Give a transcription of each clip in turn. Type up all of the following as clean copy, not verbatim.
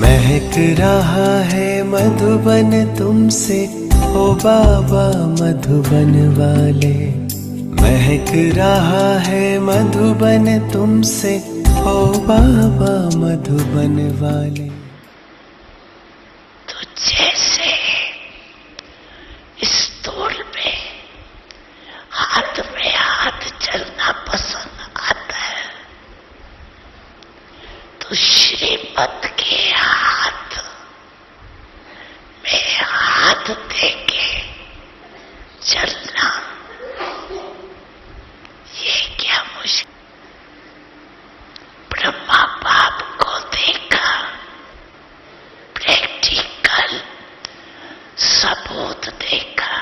महक रहा है मधुबन तुमसे, ओ बाबा मधुबन वाले। महक रहा है मधुबन तुमसे, ओ बाबा मधुबन वाले। तो जैसे इस तोल में हाथ चलना पसंद आता है, तो श्रीमत के हाथ में हाथ देके चलना, ये क्या मुश्किल। ब्रह्मा बाप को देखा, प्रैक्टिकल सबूत देखा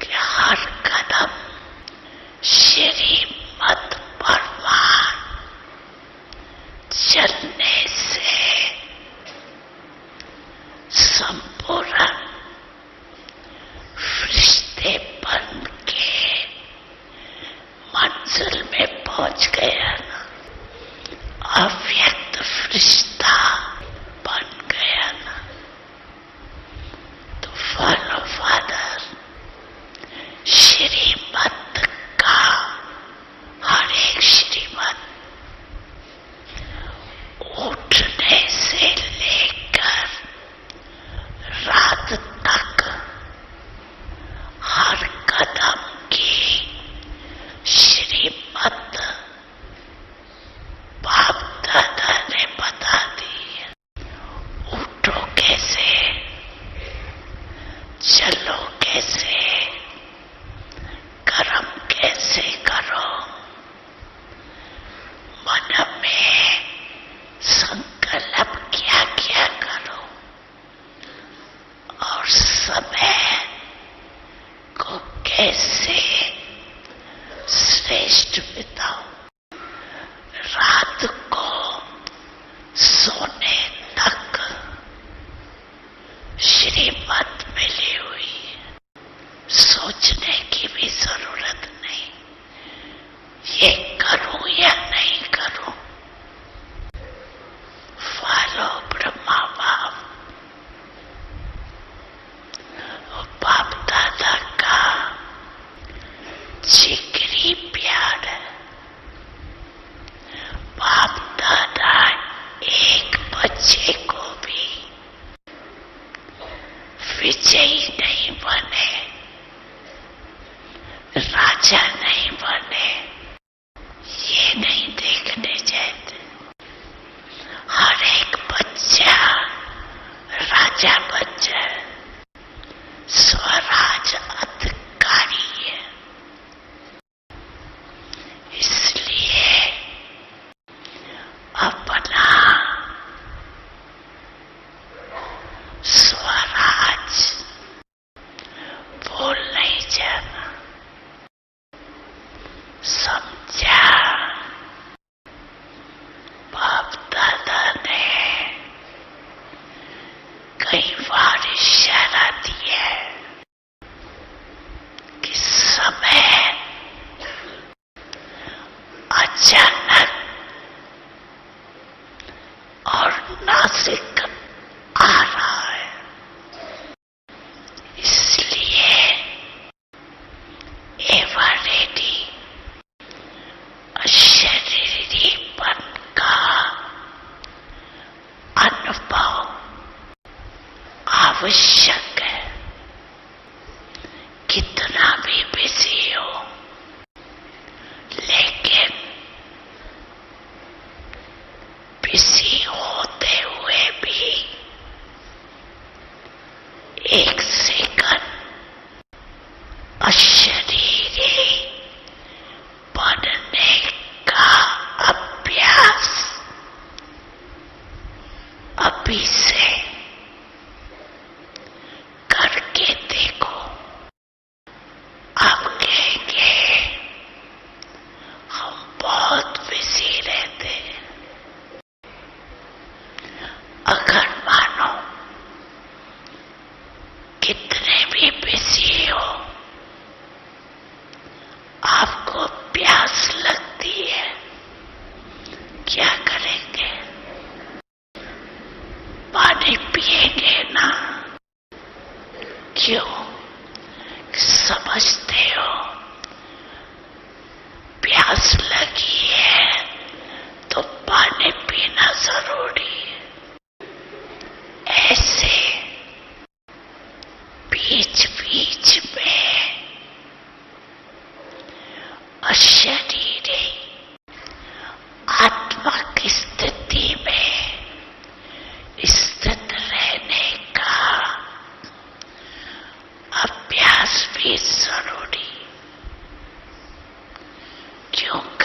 कि हर कदम श्रीमत परवान चलने से संपूर्ण रिश्ते बन के मंजिल में पहुंच गया ना, अव्यक्त रिश्ता बन गया ना। तो फॉलो फादर, श्रीमत का हर एक श्रीमत उठने से लेकर रात तक हर कदम की श्रीमत बाप दादा ने बता दी। उठो कैसे, चलो कैसे, कर्म कैसे करो, मन में संकल्प क्या क्या करो, और समय को कैसे श्रेष्ठ बिताओ। रात को सोने तक श्रीमत मिली हुई है, सोचने की भी जरूरत नहीं, ये करूं या नहीं करूं। फॉलो ब्रह्मा बाप, बाप दादा का जिगरी प्यार है। बाप दादा एक बच्चे को भी विजयी नहीं बने, राजा नहीं बने, ये नहीं देखने चाहते। हर एक बच्चा राजा बन जाए, स्वराज अधिकारी है। इसलिए अपना स्वराज भूल नहीं जाना। प्यास लगी है तो पानी पीना जरूरी है। ऐसे बीच बीच में अशरीरी आत्मा की स्थिति में स्थित रहने का अभ्यास भी जरूरी, क्योंकि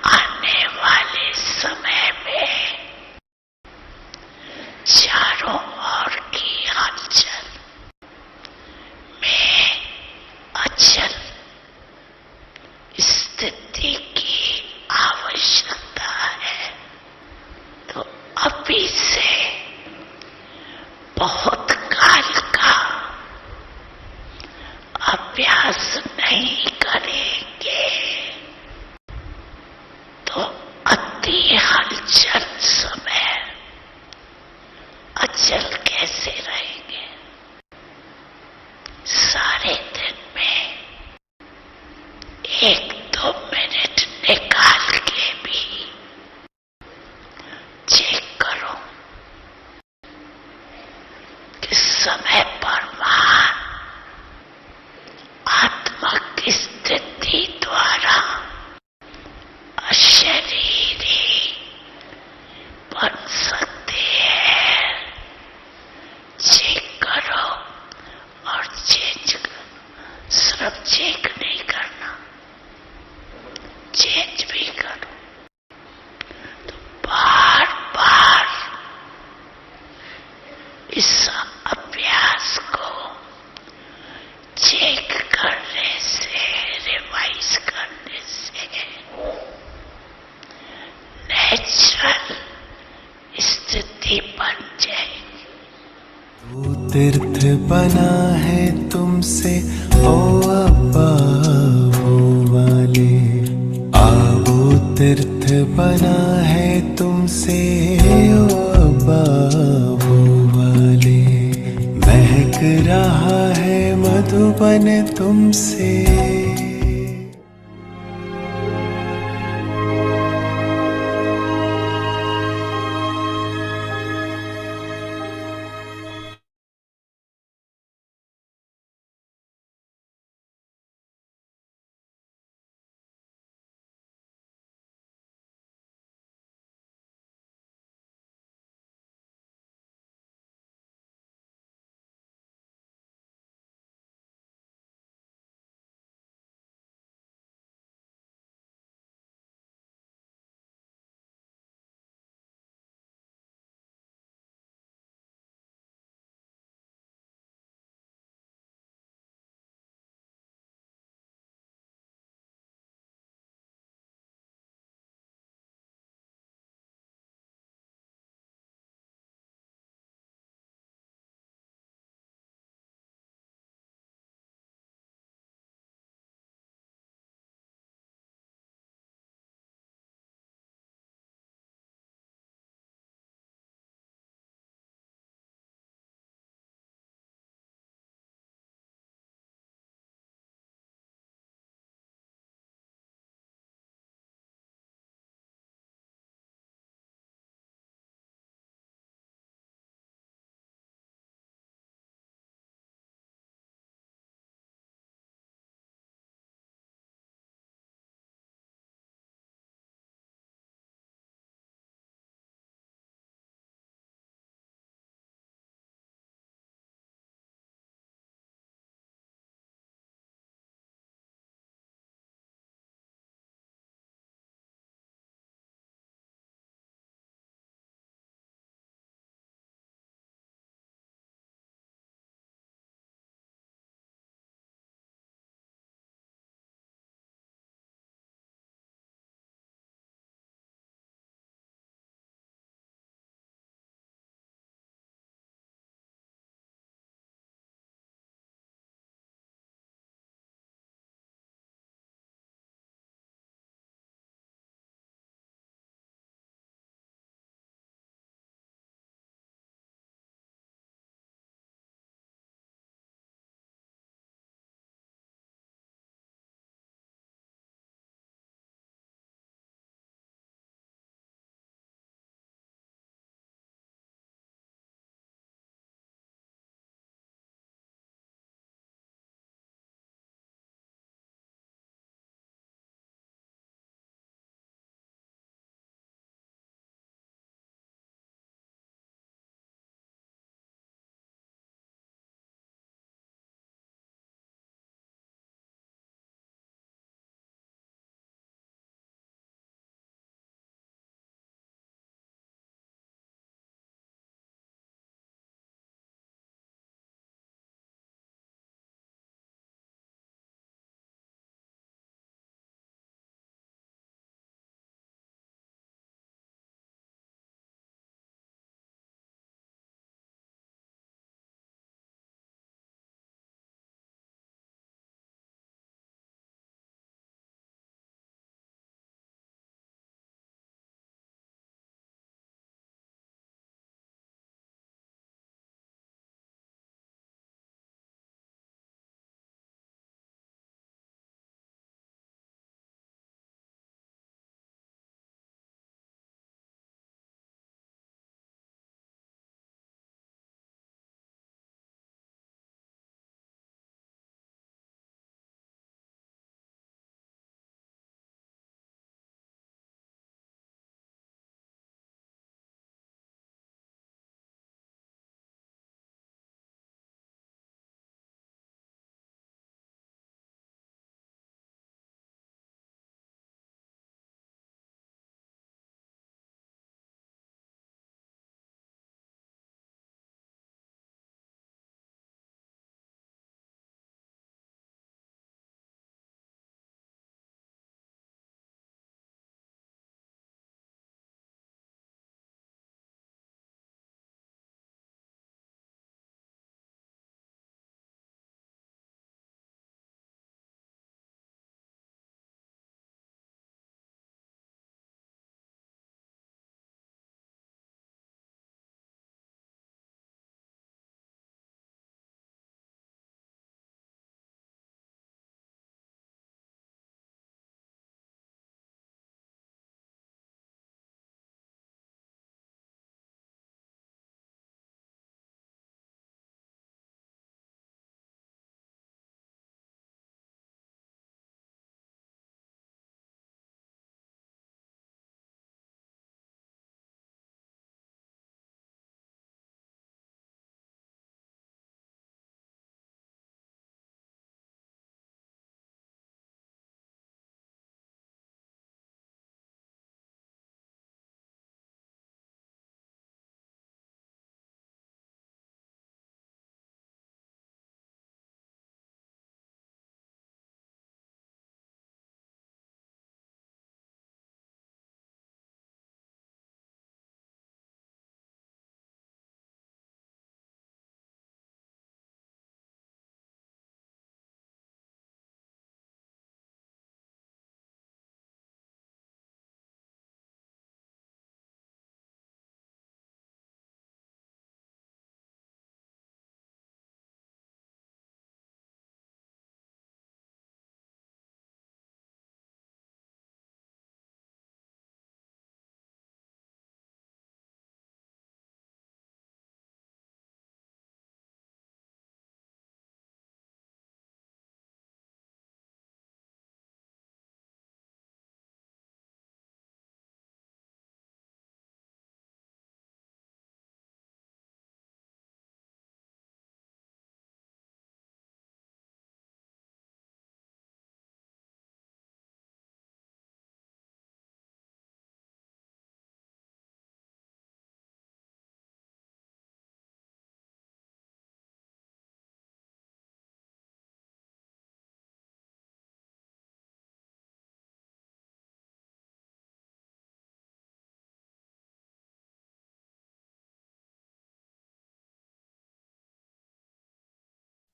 आने वाले समय में चारों ओर की हलचल में अचल स्थिति की आवश्यकता है। तो अभी से बहुत काल का अभ्यास नहीं करेंगे तो अति हलचल समय अचल कैसे रहेंगे। सारे दिन में 1-2 मिनट निकाल के भी चेक करो कि समय पर महान आत्मा की स्थिति द्वारा अशरीरी बन सकते हैं। चेक करो और चेंज करो। सिर्फ चेक नहीं करना, चेंज भी करो। तो बार बार इस अभ्यास को चेक करने से, रिवाइज करने से नेचुरल स्थिति बन जाएगी। तू तीर्थ बना है तुमसे ओ अब्बा वो वाले, आबो तीर्थ बना है तुमसे ओ अब्बा वो वाले। महक रहा है मधुबन तुमसे।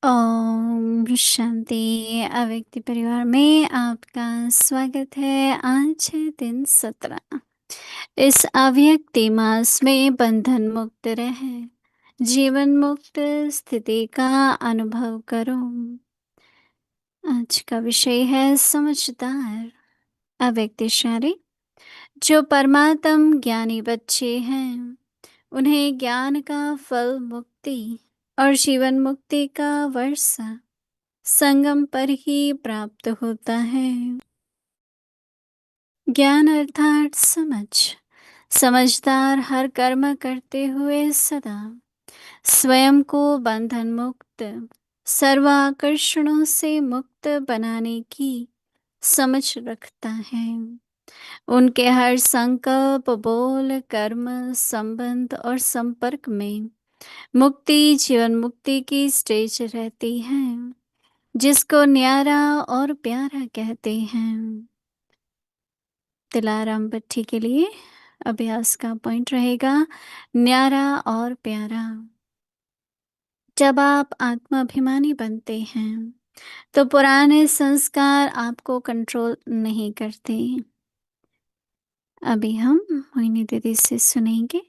ओम शांति। अव्यक्ति परिवार में आपका स्वागत है। आज है दिन 17। इस अव्यक्ति मास में बंधन मुक्त रहे, जीवन मुक्त स्थिति का अनुभव करो। आज का विषय है समझदार। अव्यक्ति शारी जो परमात्म ज्ञानी बच्चे हैं, उन्हें ज्ञान का फल मुक्ति और जीवन मुक्ति का वर्षा संगम पर ही प्राप्त होता है। ज्ञान अर्थात समझ। समझदार हर कर्म करते हुए सदा स्वयं को बंधन मुक्त, सर्व आकर्षणों से मुक्त बनाने की समझ रखता है। उनके हर संकल्प, बोल, कर्म, संबंध और संपर्क में मुक्ति, जीवन मुक्ति की स्टेज रहती है, जिसको न्यारा और प्यारा कहते हैं। दिलाराम भट्टी के लिए अभ्यास का पॉइंट रहेगा न्यारा और प्यारा। जब आप आत्माभिमानी बनते हैं तो पुराने संस्कार आपको कंट्रोल नहीं करते। अभी हम मोहिनी दीदी से सुनेंगे।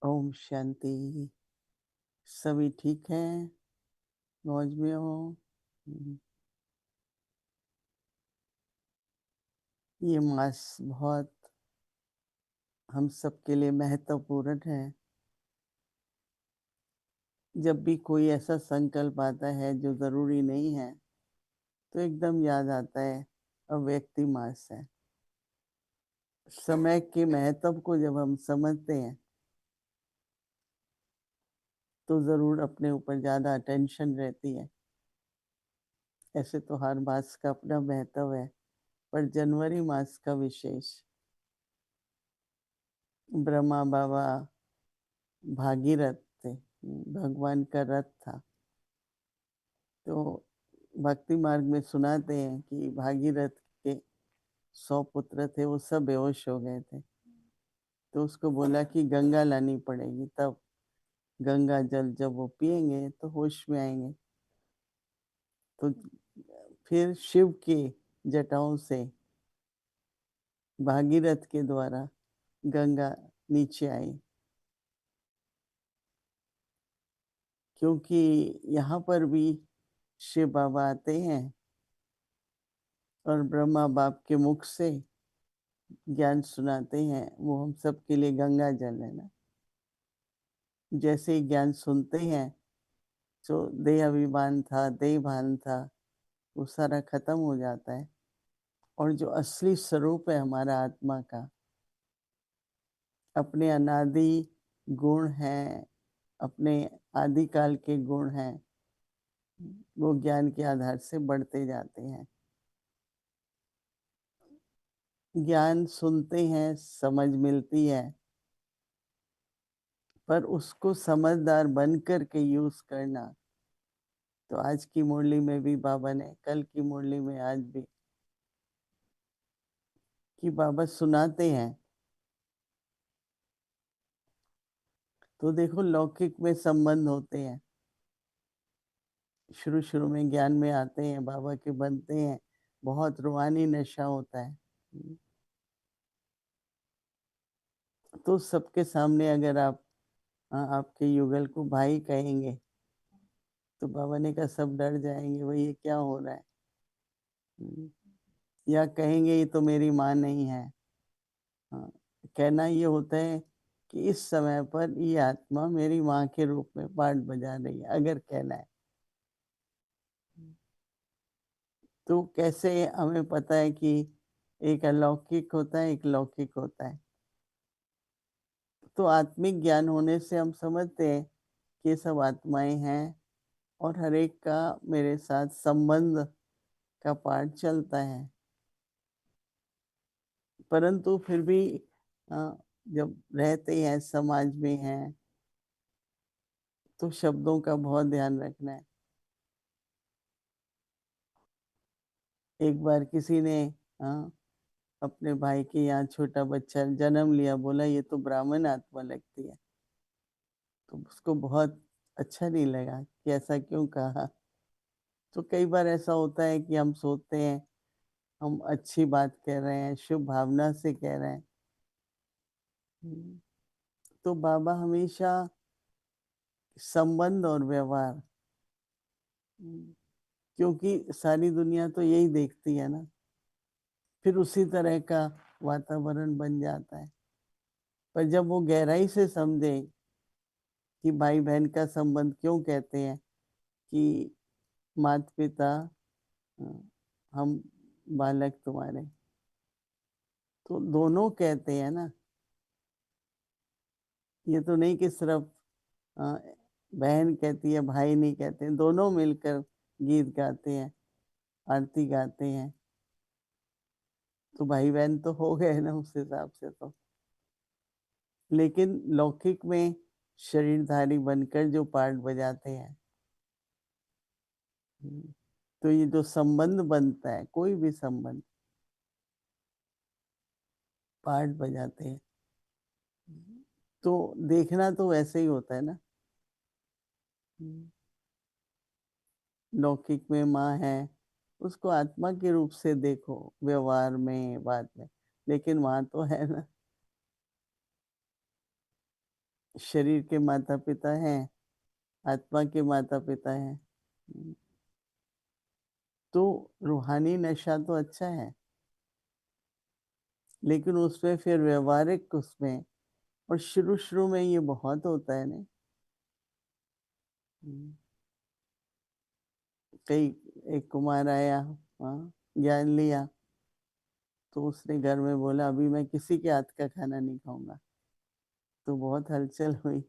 ओम शांति। सभी ठीक है? मौज में हो? ये मास बहुत हम सब के लिए महत्वपूर्ण है। जब भी कोई ऐसा संकल्प आता है जो जरूरी नहीं है, तो एकदम याद आता है अव्यक्ति मास है। समय के महत्व को जब हम समझते हैं तो जरूर अपने ऊपर ज्यादा अटेंशन रहती है। ऐसे तो हर मास का अपना महत्व है, पर जनवरी मास का विशेष। ब्रह्मा बाबा भागीरथ थे, भगवान का रथ था। तो भक्ति मार्ग में सुनाते हैं कि भागीरथ के 100 पुत्र थे, वो सब बेहोश हो गए थे। तो उसको बोला कि गंगा लानी पड़ेगी, तब गंगा जल जब वो पिएंगे तो होश में आएंगे। तो फिर शिव की जटाओं से भागीरथ के द्वारा गंगा नीचे आई, क्योंकि यहाँ पर भी शिव बाबा आते हैं और ब्रह्मा बाप के मुख से ज्ञान सुनाते हैं। वो हम सब के लिए गंगा जल है ना। जैसे ही ज्ञान सुनते हैं, जो देह अभिमान था, देह भान था, वो सारा खत्म हो जाता है। और जो असली स्वरूप है हमारा आत्मा का, अपने अनादि गुण हैं, अपने आदिकाल के गुण हैं, वो ज्ञान के आधार से बढ़ते जाते हैं। ज्ञान सुनते हैं, समझ मिलती है, पर उसको समझदार बन कर के यूज करना। तो आज की मुरली में भी बाबा ने, कल की मुरली में आज भी, कि बाबा सुनाते हैं। तो देखो लौकिक में संबंध होते हैं, शुरू शुरू में ज्ञान में आते हैं, बाबा के बनते हैं, बहुत रूहानी नशा होता है। तो सबके सामने अगर आप आपके युगल को भाई कहेंगे तो बाबा ने कहा सब डर जाएंगे, भाई ये क्या हो रहा है। या कहेंगे ये तो मेरी माँ नहीं है। कहना ये होता है कि इस समय पर ये आत्मा मेरी माँ के रूप में पार्ट बजा रही है, अगर कहना है। तो कैसे हमें पता है कि एक अलौकिक होता है, एक लौकिक होता है? तो आत्मिक ज्ञान होने से हम समझते हैं कि ये सब आत्माएं हैं और हर एक का मेरे साथ संबंध का पाठ चलता है। परंतु फिर भी जब रहते हैं, समाज में हैं, तो शब्दों का बहुत ध्यान रखना है। एक बार किसी ने हाँ, अपने भाई के यहाँ छोटा बच्चा जन्म लिया, बोला ये तो ब्राह्मण आत्मा लगती है। तो उसको बहुत अच्छा नहीं लगा कि ऐसा क्यों कहा। तो कई बार ऐसा होता है कि हम सोचते हैं हम अच्छी बात कह रहे हैं, शुभ भावना से कह रहे हैं। हम्म, तो बाबा हमेशा संबंध और व्यवहार, क्योंकि सारी दुनिया तो यही देखती है ना, फिर उसी तरह का वातावरण बन जाता है। पर जब वो गहराई से समझे कि भाई बहन का संबंध क्यों कहते हैं, कि माता पिता हम बालक तुम्हारे, तो दोनों कहते हैं ना। ये तो नहीं कि सिर्फ अ, बहन कहती है भाई नहीं कहते, दोनों मिलकर गीत गाते हैं, आरती गाते हैं। तो भाई बहन तो हो गए ना उस हिसाब से तो। लेकिन लौकिक में शरीरधारी बनकर जो पार्ट बजाते हैं, तो ये जो संबंध बनता है, कोई भी संबंध, पार्ट बजाते हैं, तो देखना तो वैसे ही होता है ना। लौकिक में माँ है, उसको आत्मा के रूप से देखो, व्यवहार में, बात में, लेकिन वहां तो है ना, शरीर के माता पिता हैं, आत्मा के माता पिता हैं। तो रूहानी नशा तो अच्छा है, लेकिन उसमें फिर व्यवहारिक उसमें, और शुरू शुरू में ये बहुत होता है ना। कई एक कुमार आया, हाँ, ज्ञान लिया, तो उसने घर में बोला अभी मैं किसी के हाथ का खाना नहीं खाऊंगा। तो बहुत हलचल हुई।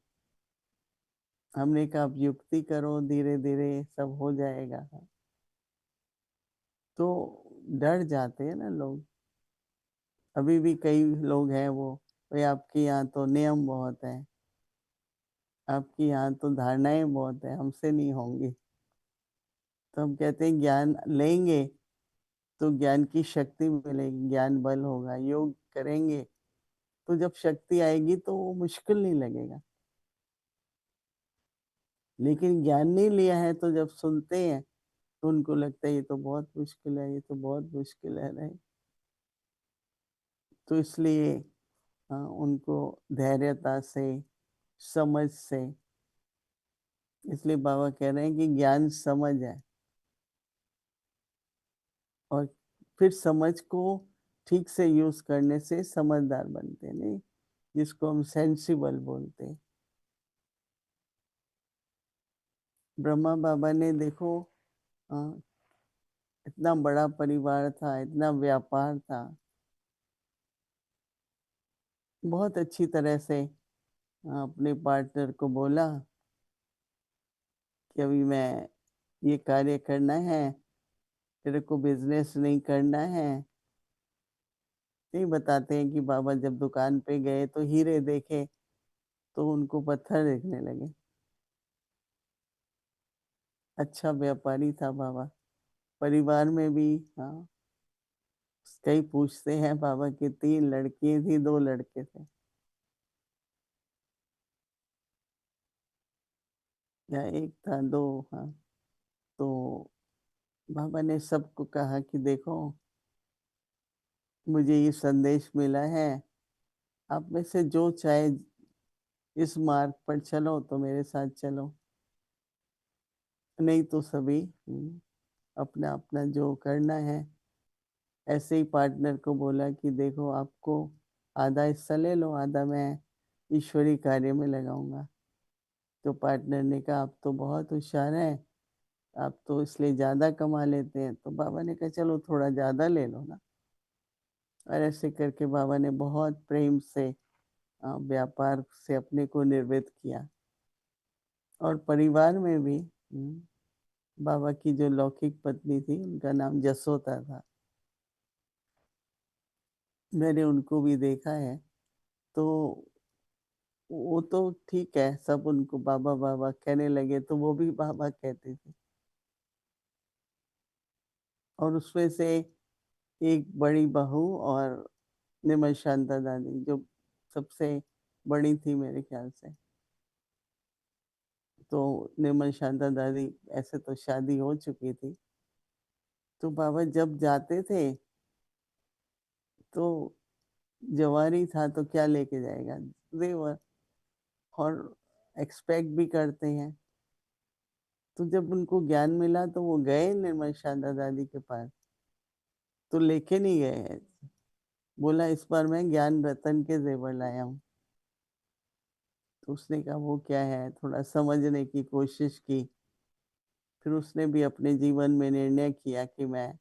हमने कहा आप युक्ति करो, धीरे धीरे सब हो जाएगा। तो डर जाते हैं ना लोग। अभी भी कई लोग हैं वो, भाई आपके यहाँ तो नियम बहुत है, आपके यहाँ तो धारणाएं बहुत है, हमसे नहीं होंगी। तो हम कहते हैं ज्ञान लेंगे तो ज्ञान की शक्ति मिलेगी, ज्ञान बल होगा, योग करेंगे तो जब शक्ति आएगी तो वो मुश्किल नहीं लगेगा। लेकिन ज्ञान नहीं लिया है तो जब सुनते हैं तो उनको लगता है ये तो बहुत मुश्किल है, ये तो बहुत मुश्किल है। नहीं, तो इसलिए उनको धैर्यता से, समझ से, इसलिए बाबा कह रहे हैं कि ज्ञान समझ है, और फिर समझ को ठीक से यूज करने से समझदार बनते हैं, नहीं, जिसको हम सेंसिबल बोलते हैं। ब्रह्मा बाबा ने देखो, अ, इतना बड़ा परिवार था, इतना व्यापार था, बहुत अच्छी तरह से अपने पार्टनर को बोला कि अभी मैं ये कार्य करना है, तेरे को बिजनेस नहीं करना है। नहीं, बताते हैं कि बाबा जब दुकान पे गए तो हीरे देखे तो उनको पत्थर देखने लगे। अच्छा व्यापारी था बाबा। परिवार में भी, हाँ, कई पूछते हैं बाबा की 3 लड़कियां थी, 2 लड़के थे, या एक था, दो, हाँ। तो बाबा ने सबको कहा कि देखो, मुझे ये संदेश मिला है, आप में से जो चाहे इस मार्ग पर चलो तो मेरे साथ चलो, नहीं तो सभी अपना अपना जो करना है। ऐसे ही पार्टनर को बोला कि देखो आपको आधा हिस्सा ले लो, आधा मैं ईश्वरी कार्य में लगाऊंगा। तो पार्टनर ने कहा आप तो बहुत होशियार हैं, आप तो इसलिए ज्यादा कमा लेते हैं। तो बाबा ने कहा चलो थोड़ा ज्यादा ले लो ना। और ऐसे करके बाबा ने बहुत प्रेम से व्यापार से अपने को निर्वृत्त किया। और परिवार में भी बाबा की जो लौकिक पत्नी थी उनका नाम जसोता था। मैंने उनको भी देखा है। तो वो तो ठीक है, सब उनको बाबा बाबा कहने लगे तो वो भी बाबा कहते थे। और उसमें से एक बड़ी बहू और निमय शांता दादी जो सबसे बड़ी थी मेरे ख्याल से। तो निमय शांता दादी ऐसे तो शादी हो चुकी थी। तो बाबा जब जाते थे तो जवारी था तो क्या लेके जाएगा, जेवर। और एक्सपेक्ट भी करते हैं। तो जब उनको ज्ञान मिला तो वो गए निर्मल शारदा दादी के पास। तो लेके नहीं गए, बोला इस बार मैं ज्ञान रतन के जेवर लाया हूँ। तो उसने कहा वो क्या है, थोड़ा समझने की कोशिश की। फिर उसने भी अपने जीवन में निर्णय किया कि मैं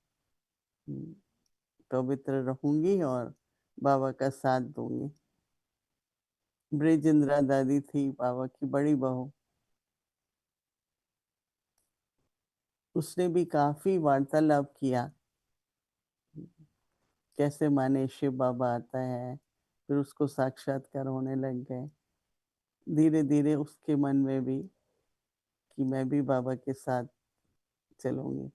पवित्र रहूंगी और बाबा का साथ दूंगी। ब्रिजेंद्रा दादी थी बाबा की बड़ी बहू। उसने भी काफी वार्तालाप किया, कैसे माने शिव बाबा आता है। फिर उसको साक्षात्कार होने लग गए। धीरे धीरे उसके मन में भी कि मैं भी बाबा के साथ चलूंगी।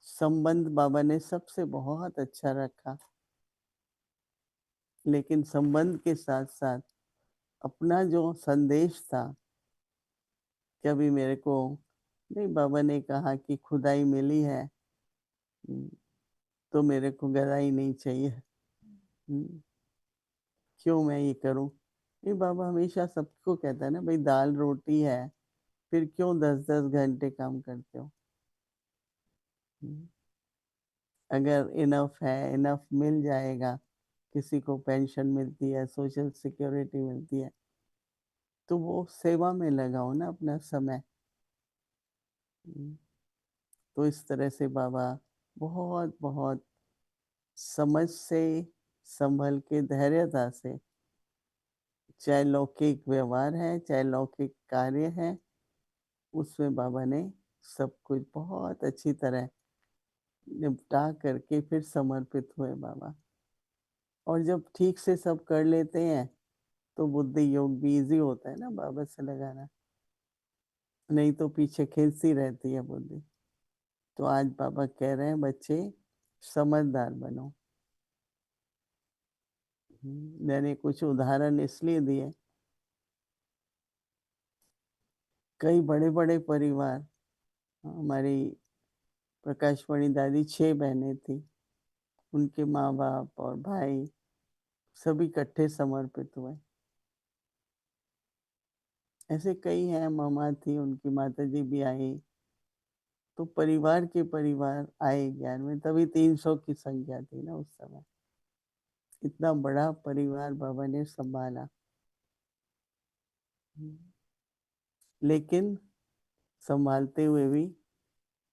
संबंध बाबा ने सबसे बहुत अच्छा रखा। लेकिन संबंध के साथ साथ अपना जो संदेश था, कभी मेरे को नहीं, बाबा ने कहा कि खुदाई मिली है तो मेरे को गदाई नहीं चाहिए। क्यों मैं ये करूं। नहीं, बाबा हमेशा सबको कहता है ना, भाई दाल रोटी है, फिर क्यों 10-10 घंटे काम करते हो। अगर इनफ है, इनफ मिल जाएगा। किसी को पेंशन मिलती है, सोशल सिक्योरिटी मिलती है, तो वो सेवा में लगाओ ना अपना समय। तो इस तरह से बाबा बहुत बहुत समझ से, संभल के, धैर्यता से, चाहे लौकिक व्यवहार है चाहे लौकिक कार्य है, उसमें बाबा ने सब कुछ बहुत अच्छी तरह निपटा करके फिर समर्पित हुए बाबा। और जब ठीक से सब कर लेते हैं तो बुद्धि योग भी इजी होता है ना बाबा से लगाना। नहीं तो पीछे खींचती रहती है बुद्धि। तो आज बाबा कह रहे हैं बच्चे समझदार बनो। मैंने कुछ उदाहरण इसलिए दिए, कई बड़े बड़े परिवार, हमारी प्रकाशवाणी दादी 6 बहनें थी, उनके माँ बाप और भाई सभी इकट्ठे समर्पित हुए। ऐसे कई हैं, मामा थी उनकी माता जी भी आई। तो परिवार के परिवार आए ज्ञान में, तभी 300 की संख्या थी ना उस समय। इतना बड़ा परिवार बाबा ने संभाला। लेकिन संभालते हुए भी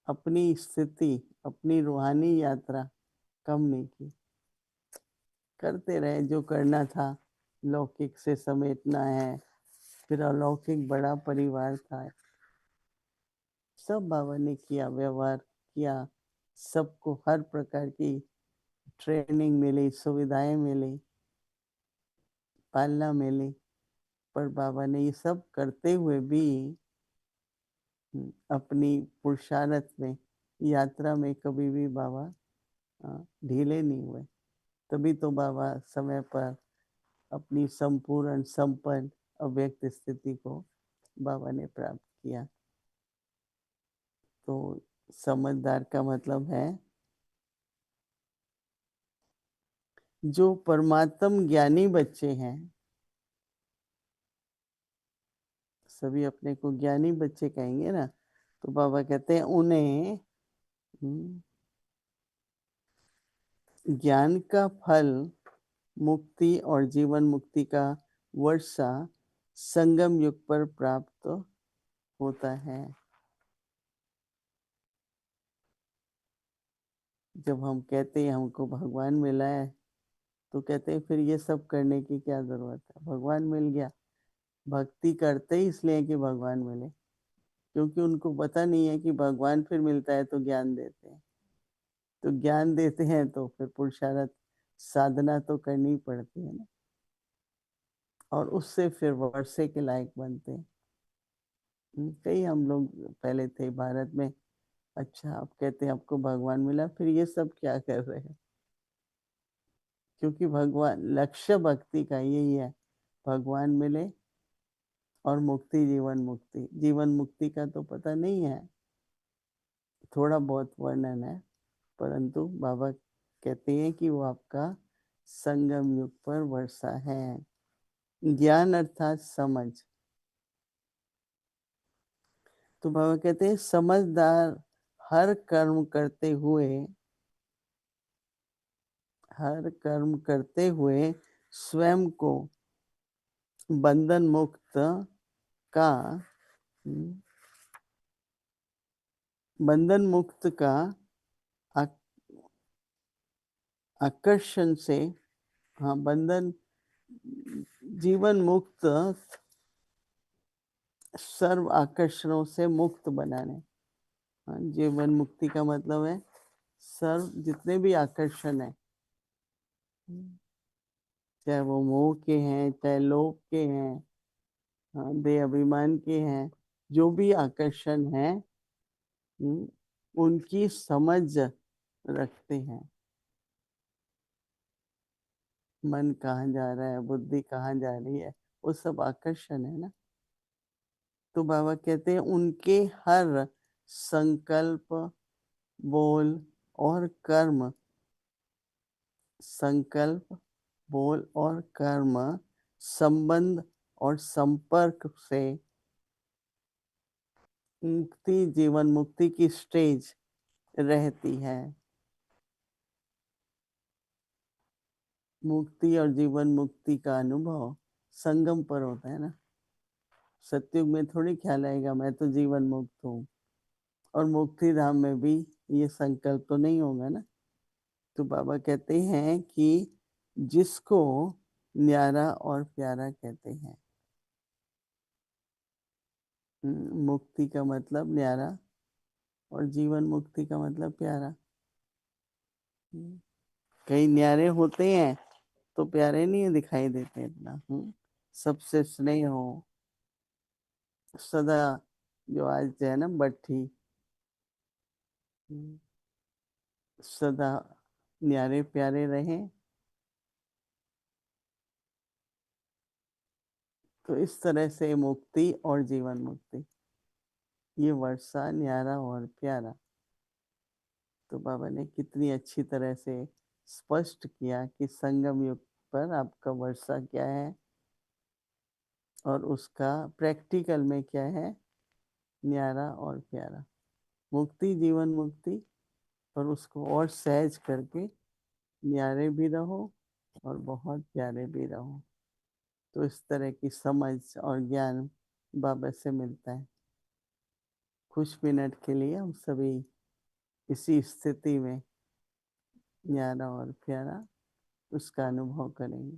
अपनी स्थिति, अपनी रूहानी यात्रा कम नहीं की। करते रहे जो करना था, लौकिक से समेटना है, फिर अलौकिक बड़ा परिवार था, सब बाबा ने किया, व्यवहार किया। सबको हर प्रकार की ट्रेनिंग मिली, सुविधाएं मिली, पालना मिली। पर बाबा ने ये सब करते हुए भी अपनी पुरुषार्थ में, यात्रा में कभी भी बाबा ढीले नहीं हुए। तभी तो बाबा समय पर अपनी संपूर्ण संपन्न अव्यक्त स्थिति को बाबा ने प्राप्त किया। तो समझदार का मतलब है जो परमात्म ज्ञानी बच्चे हैं। सभी अपने को ज्ञानी बच्चे कहेंगे ना, तो बाबा कहते हैं उन्हें ज्ञान का फल, मुक्ति और जीवन मुक्ति का वर्षा संगम युग पर प्राप्त होता है। जब हम कहते हैं हमको भगवान मिला है, तो कहते हैं फिर ये सब करने की क्या जरूरत है, भगवान मिल गया। भक्ति करते ही इसलिए कि भगवान मिले, क्योंकि उनको पता नहीं है कि भगवान फिर मिलता है तो ज्ञान देते हैं। तो ज्ञान देते हैं तो फिर पुरुषार्थ साधना तो करनी पड़ती है ना, और उससे फिर वर्षे के लायक बनते हैं। कई हम लोग पहले थे भारत में, अच्छा आप कहते हैं आपको भगवान मिला, फिर ये सब क्या कर रहे हैं? क्योंकि भगवान, लक्ष्य भक्ति का यही है, भगवान मिले और मुक्ति, जीवन मुक्ति। जीवन मुक्ति का तो पता नहीं है, थोड़ा बहुत वर्णन है, परंतु बाबा कहते हैं कि वो आपका संगम युग पर वर्षा है। ज्ञान अर्थात समझ। तो बाबा कहते हैं समझदार हर कर्म करते हुए, हर कर्म करते हुए स्वयं को बंधन मुक्त का, बंधन मुक्त का आकर्षण से, हाँ बंधन, जीवन मुक्त सर्व आकर्षणों से मुक्त बनाने। हाँ, जीवन मुक्ति का मतलब है सर्व जितने भी आकर्षण है, चाहे वो मोह के हैं, चाहे लोभ के हैं, हाँ देह अभिमान के हैं, जो भी आकर्षण है, उनकी समझ रखते हैं। मन कहाँ जा रहा है, बुद्धि कहाँ जा रही है, वो सब आकर्षण है ना। तो बाबा कहते हैं उनके हर संकल्प, बोल और कर्म, संकल्प, बोल और कर्म, संबंध और संपर्क से मुक्ति, जीवन मुक्ति की स्टेज रहती है। मुक्ति और जीवन मुक्ति का अनुभव संगम पर होता है ना। सत्युग में थोड़ी ख्याल आएगा मैं तो जीवन मुक्त हूँ, और मुक्ति धाम में भी ये संकल्प तो नहीं होगा ना। तो बाबा कहते हैं कि जिसको न्यारा और प्यारा कहते हैं, मुक्ति का मतलब न्यारा और जीवन मुक्ति का मतलब प्यारा। कई न्यारे होते हैं तो प्यारे नहीं दिखाई देते इतना। सबसे स्नेह हो सदा, जो आज है ना बट्ठी, सदा न्यारे प्यारे रहें। तो इस तरह से मुक्ति और जीवन मुक्ति, ये वर्षा न्यारा और प्यारा। तो बाबा ने कितनी अच्छी तरह से स्पष्ट किया कि संगम युग पर आपका वर्षा क्या है और उसका प्रैक्टिकल में क्या है, न्यारा और प्यारा। मुक्ति, जीवन मुक्ति, पर उसको और सहज करके न्यारे भी रहो और बहुत प्यारे भी रहो। तो इस तरह की समझ और ज्ञान बाबा से मिलता है। कुछ मिनट के लिए हम सभी इसी स्थिति में न्यारा और प्यारा उसका अनुभव करेंगे।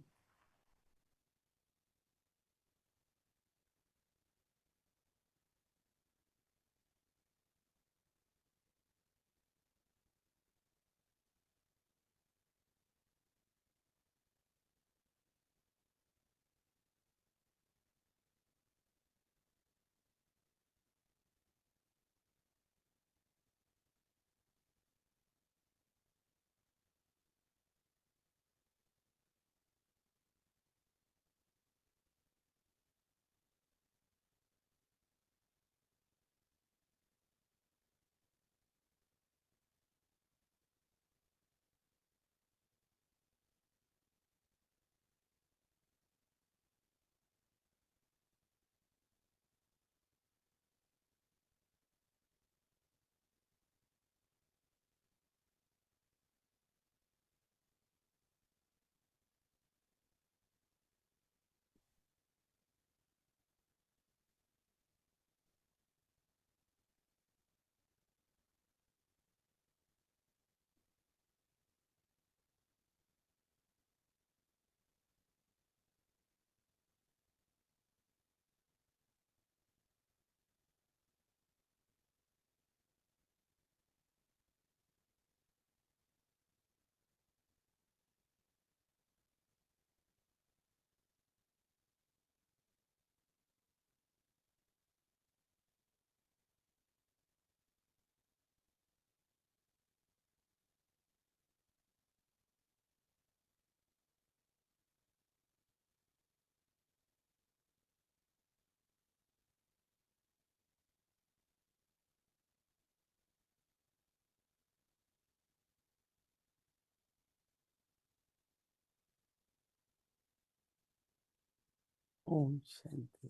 ओम शांति।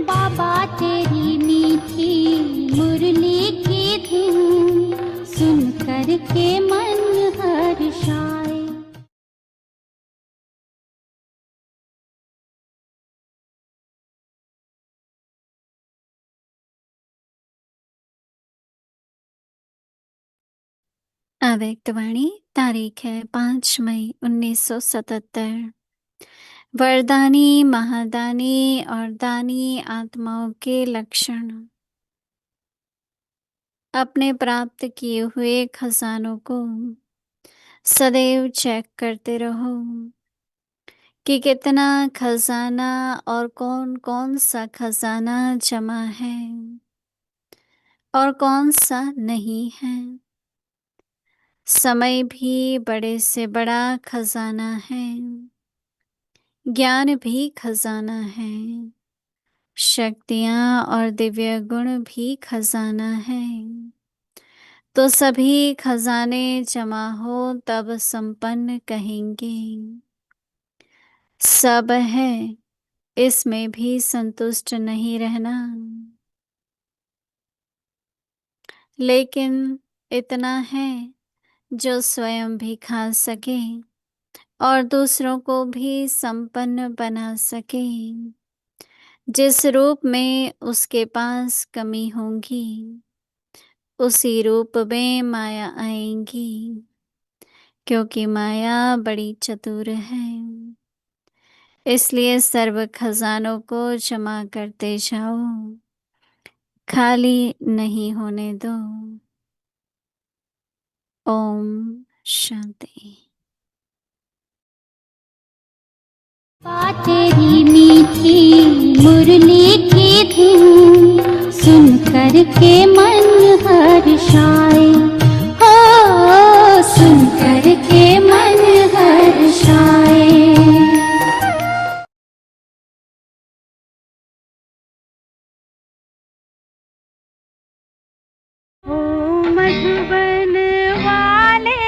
बाबा तेरी मीठी मुरली की धुन सुन कर के मन हर्षाए। अव्यक्तवाणी तारीख है 5 मई 1977। वरदानी महादानी और दानी आत्माओं के लक्षण। अपने प्राप्त किए हुए खजानों को सदैव चेक करते रहो कि कितना खजाना और कौन कौन सा खजाना जमा है और कौन सा नहीं है। समय भी बड़े से बड़ा खजाना है, ज्ञान भी खजाना है, शक्तियाँ और दिव्य गुण भी खजाना है। तो सभी खजाने जमा हो तब संपन्न कहेंगे। सब है, इसमें भी संतुष्ट नहीं रहना, लेकिन इतना है जो स्वयं भी खा सके और दूसरों को भी संपन्न बना सके। जिस रूप में उसके पास कमी होगी उसी रूप में माया आएंगी, क्योंकि माया बड़ी चतुर है। इसलिए सर्व खजानों को जमा करते जाओ, खाली नहीं होने दो। ओम शांति। बाबा तेरी मीठी मुरली की धुन सुन कर के मन हर्षाए। हो सुन कर के मन हर्षाए। मधुबन वाले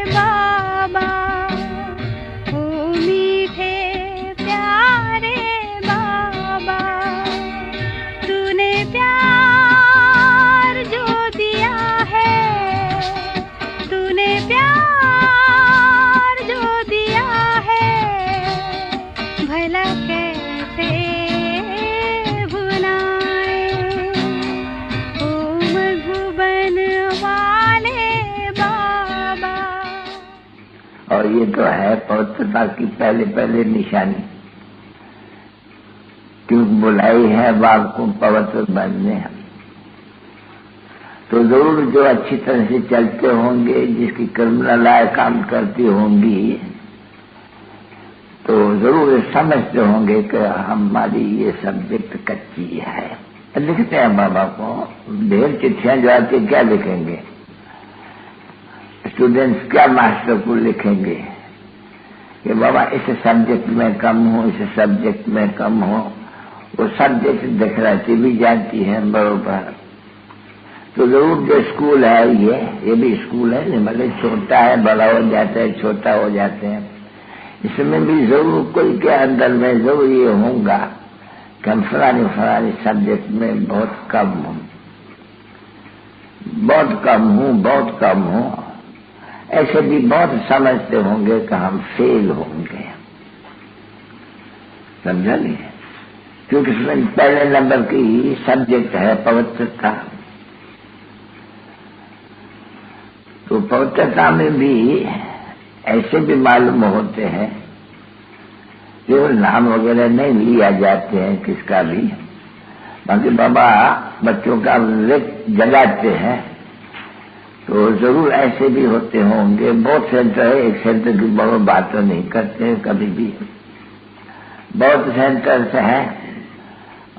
बाबा, ओ मीठे प्यारे बाबा, तूने प्यार जो दिया है, तूने प्यार जो दिया है, भला कैसे भुलाए। ओ मधुबन वाले बाबा। और ये तो है पवित्रता की पहले पहले निशानी, क्योंकि बुलाई है बाप को पवित्र बनने। तो जरूर जो अच्छी तरह से चलते होंगे, जिसकी कर्मलाएं काम करती होंगी, तो जरूर समझते होंगे कि हमारी ये सब्जेक्ट कच्ची है। लिखते हैं बाबा को ढेर चिट्ठियां जो आती, क्या लिखेंगे स्टूडेंट्स, क्या मास्टर को लिखेंगे कि बाबा इस सब्जेक्ट में कम हो, इस सब्जेक्ट में कम हो। वो सब्जेक्ट दिखलाती भी जाती है बरोबर। तो जरूर जो स्कूल है ये भी स्कूल है, मतलब छोटा है, बड़ा हो जाता है, छोटा हो जाते हैं। इसमें भी जरूर कोई के अंदर में जरूर ये होगा कि हम फलानी सब्जेक्ट में बहुत कम हूँ, बहुत कम हूँ। ऐसे भी बहुत समझते होंगे कि हम फेल होंगे, समझा नहीं? क्योंकि इसमें पहले नंबर की सब्जेक्ट है पवित्रता। तो पवित्रता में भी ऐसे भी मालूम होते हैं, केवल नाम वगैरह नहीं लिया जाते हैं किसका भी, बाकी बाबा बच्चों का लिख जगाते हैं। तो जरूर ऐसे भी होते होंगे। बहुत सेंटर है, एक सेंटर की बहुत बात नहीं करते हैं कभी भी, बहुत सेंटर्स हैं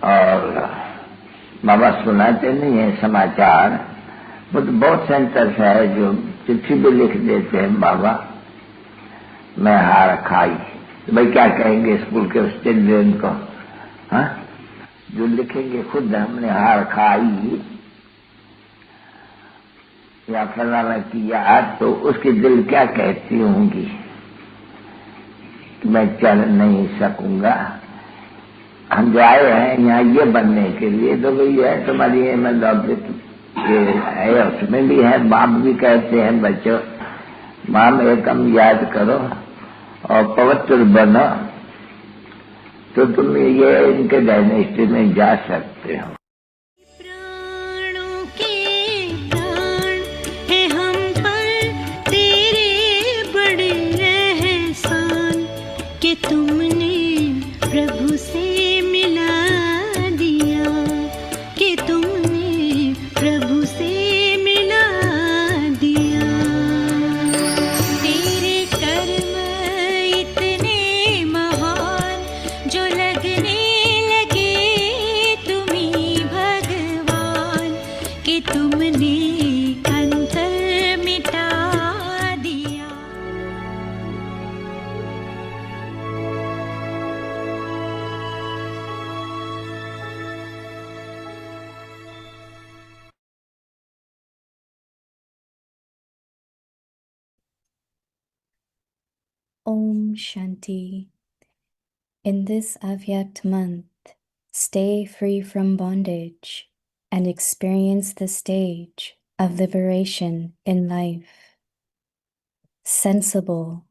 और बाबा सुनाते नहीं है समाचार। बहुत सेंटर्स है जो चिट्ठी भी लिख देते हैं, बाबा मैं हार खाई। तो भाई क्या कहेंगे स्कूल के चिल्ड्रेन को? हाँ, जो लिखेंगे खुद हमने हार खाई या फलाना किया, तो उसकी दिल क्या कहती होंगी कि मैं चल नहीं सकूंगा। हम जो आए हैं यहाँ ये बनने के लिए, तो भाई है तुम्हारी मतलब ये है, उसमें भी है। बाप भी कहते हैं बच्चों, माम एकम याद करो और पवित्र बनो, तो तुम ये इनके डायनेस्टी में जा सकते हो। प्राणों के प्राण है हम पर तेरे बड़े एहसान कि तुमने प्रभु से मिला दिया, कि तुमने प्रभु से मिला दिया। तेरे कर्म इतने महान जो लगने लगे तुम्ही भगवान, कि तुमने अंतर मिटा दिया। Om Shanti. In this Avyakt month, stay free from bondage and experience the stage of liberation in life. Sensible.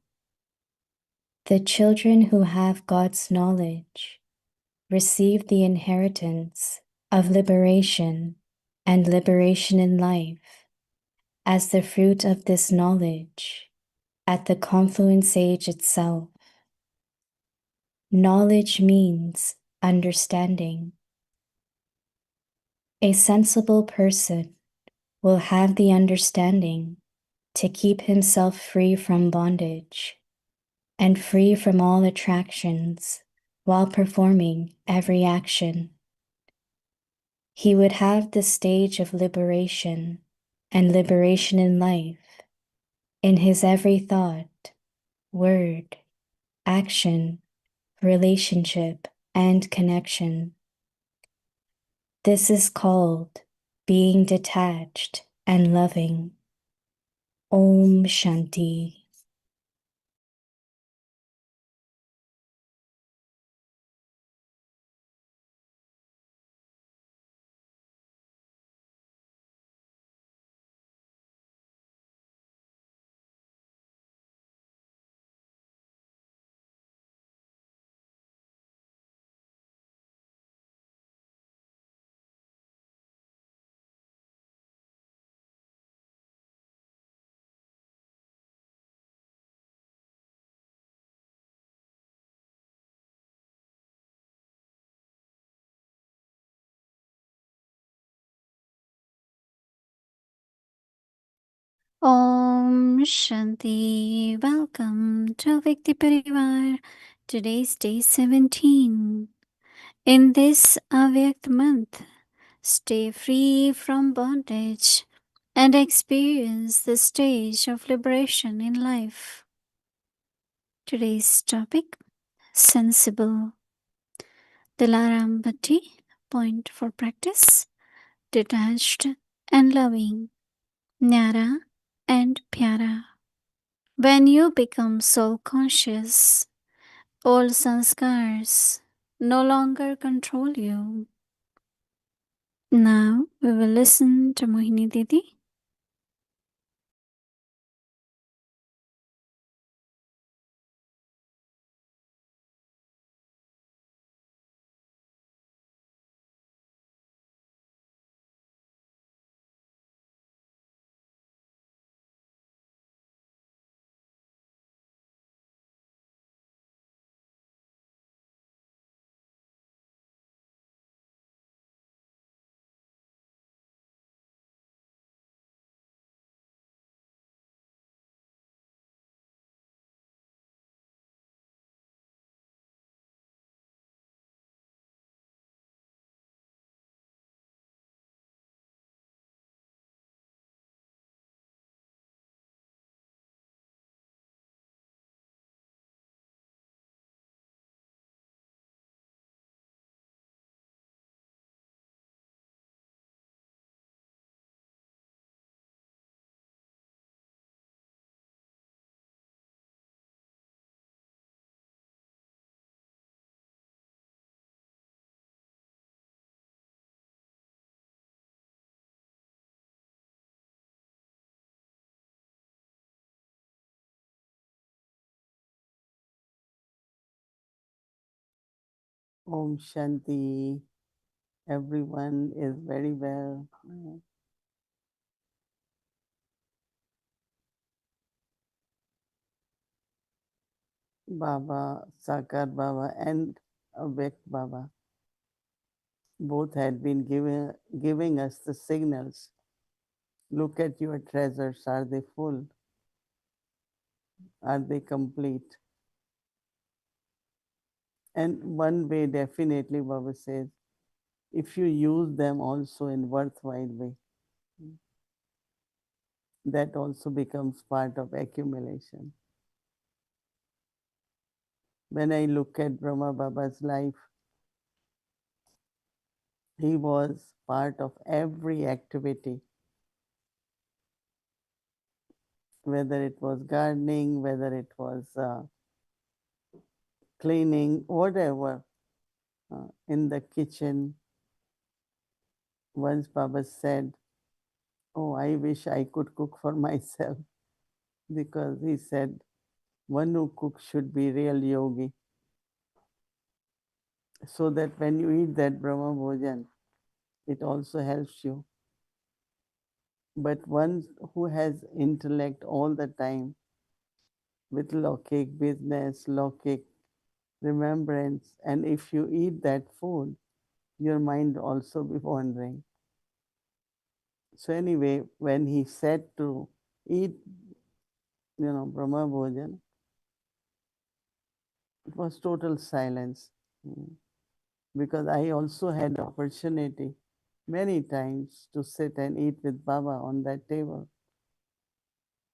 The children who have God's knowledge receive the inheritance of liberation and liberation in life as the fruit of this knowledge at the confluence age itself. Knowledge means understanding. A sensible person will have the understanding to keep himself free from bondage and free from all attractions while performing every action. He would have the stage of liberation and liberation in life in his every thought, word, action, relationship, and connection. This is called being detached and loving. Om Shanti. Om Shanti. Welcome to Vikti Parivar. Today's day 17. In this Avyakt month, stay free from bondage and experience the stage of liberation in life. Today's topic, sensible. Dilaram Bhatti, point for practice, detached and loving, Nyara and Pyara. When you become soul conscious, old sanskars no longer control you. Now we will listen to Mohini Didi. Om Shanti. Everyone is very well. Baba, Sakar Baba, and Avek Baba both had been giving us the signals. Look at your treasures. Are they full? Are they complete? And one way, definitely, Baba says, if you use them also in worthwhile way, that also becomes part of accumulation. When I look at Brahma Baba's life, he was part of every activity, whether it was gardening, whether it was cleaning, whatever, in the kitchen. Once Baba said, "Oh, I wish I could cook for myself," because he said, one who cooks should be real yogi, so that when you eat that Brahma Bhojan, it also helps you. But one who has intellect all the time with Lokik business, Lokik remembrance, and if you eat that food, your mind also be wandering. So anyway, when he said to eat, Brahma Bhojan, it was total silence. Because I also had opportunity many times to sit and eat with Baba on that table.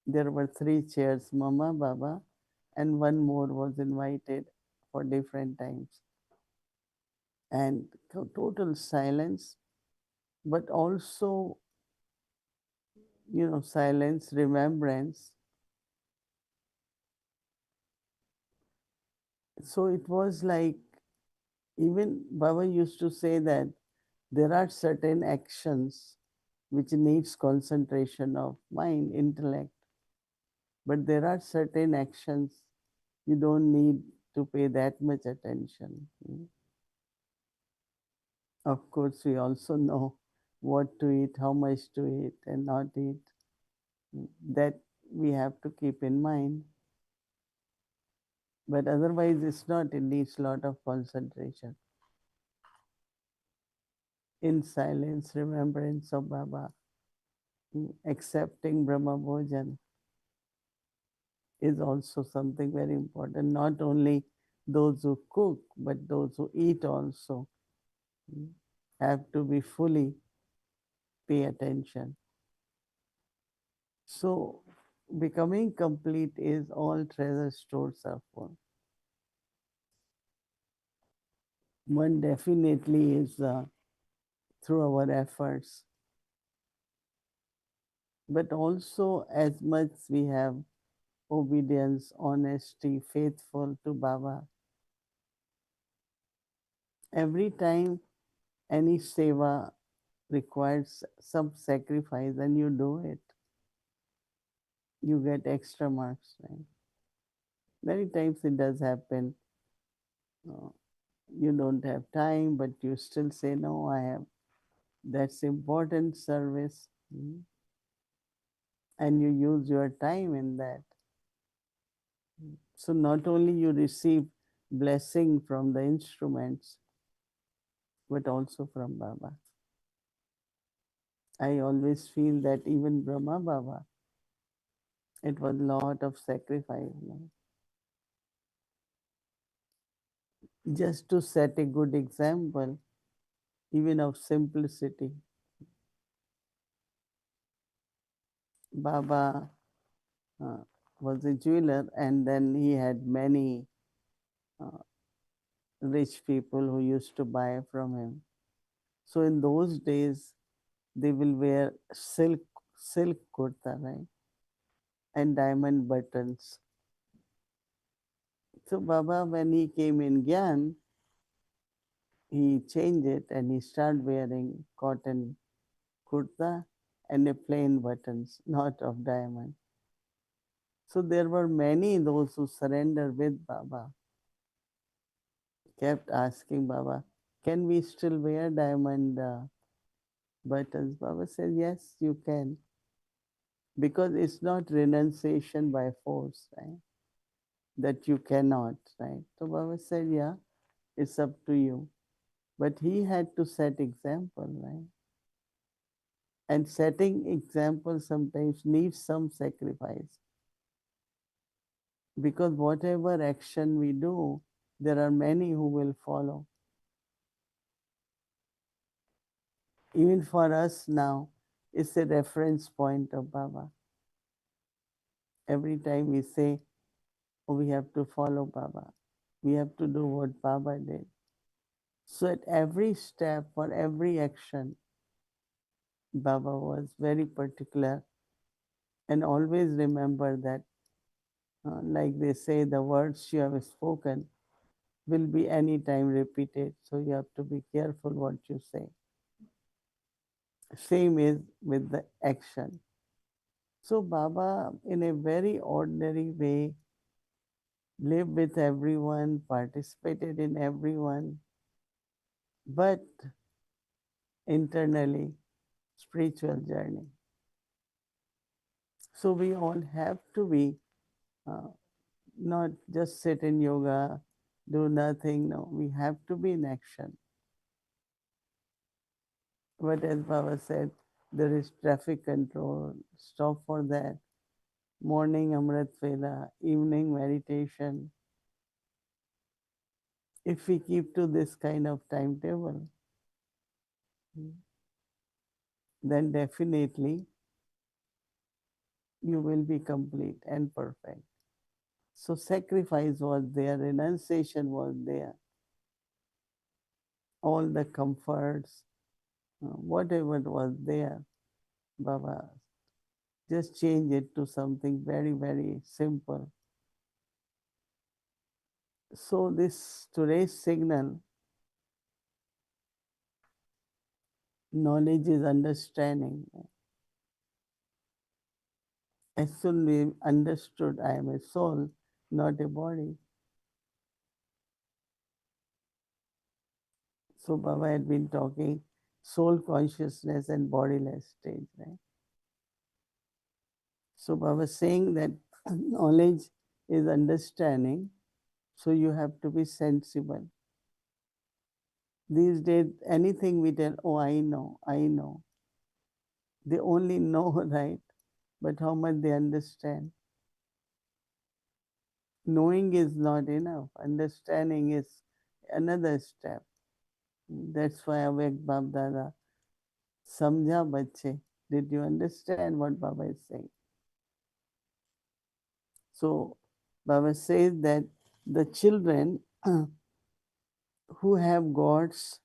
There were 3 chairs, Mama, Baba, and one more was invited for different times. And total silence, but also, silence, remembrance. So it was like, even Baba used to say that there are certain actions which needs concentration of mind, intellect, but there are certain actions you don't need to pay that much attention. Of course, we also know what to eat, how much to eat and not eat. That we have to keep in mind. But otherwise, it's not, it needs a lot of concentration. In silence, remembrance of Baba, accepting Brahma Bhojan is also something very important. Not only those who cook, but those who eat also have to be fully pay attention. So becoming complete is all treasure stores are full. One definitely is through our efforts, but also as much we have obedience, honesty, faithful to Baba. Every time any seva requires some sacrifice and you do it, you get extra marks, right? Many times it does happen. You don't have time, but you still say, no, I have. That's important service. And you use your time in that. So not only you receive blessing from the instruments, but also from Baba. I always feel that even Brahma Baba, it was a lot of sacrifice. Just to set a good example, even of simplicity. Baba was a jeweler, and then he had many uh, rich people who used to buy from him. So in those days, they will wear silk kurta, right? And diamond buttons. So Baba, when he came in Gyan, he changed it and he started wearing cotton kurta and a plain buttons, not of diamond. So there were many those who surrendered with Baba. kept asking Baba, can we still wear diamond buttons? Baba said, yes, you can. Because it's not renunciation by force, right? That you cannot, right? So Baba said, yeah, it's up to you. But he had to set example, right? And setting example sometimes needs some sacrifice. Because whatever action we do, there are many who will follow. Even for us now, it's a reference point of Baba. Every time we say, oh, we have to follow Baba, we have to do what Baba did. So at every step, for every action, Baba was very particular and always remember that, like they say, the words you have spoken will be any time repeated. So you have to be careful what you say. Same is with the action. So Baba, in a very ordinary way, lived with everyone, participated in everyone, but internally, spiritual journey. So we all have to be uh, not just sit in yoga, do nothing. No, we have to be in action. But as Baba said, there is traffic control, stop for that. Morning Amrit Vela, evening meditation. If we keep to this kind of timetable, then definitely you will be complete and perfect. So sacrifice was there, renunciation was there, all the comforts, whatever was there, Baba just change it to something very, very simple. So this today's signal, knowledge is understanding. As soon we understood I am a soul, not a body. So Baba had been talking soul consciousness and bodiless stage, right? So Baba saying that knowledge is understanding, so you have to be sensible. These days, anything we tell, oh, I know, I know. They only know, right? But how much they understand? Knowing is not enough. Understanding is another step. That's why Avek Bab Dada, Samjha Bache. Did you understand what Baba is saying? So Baba says that the children who have God's,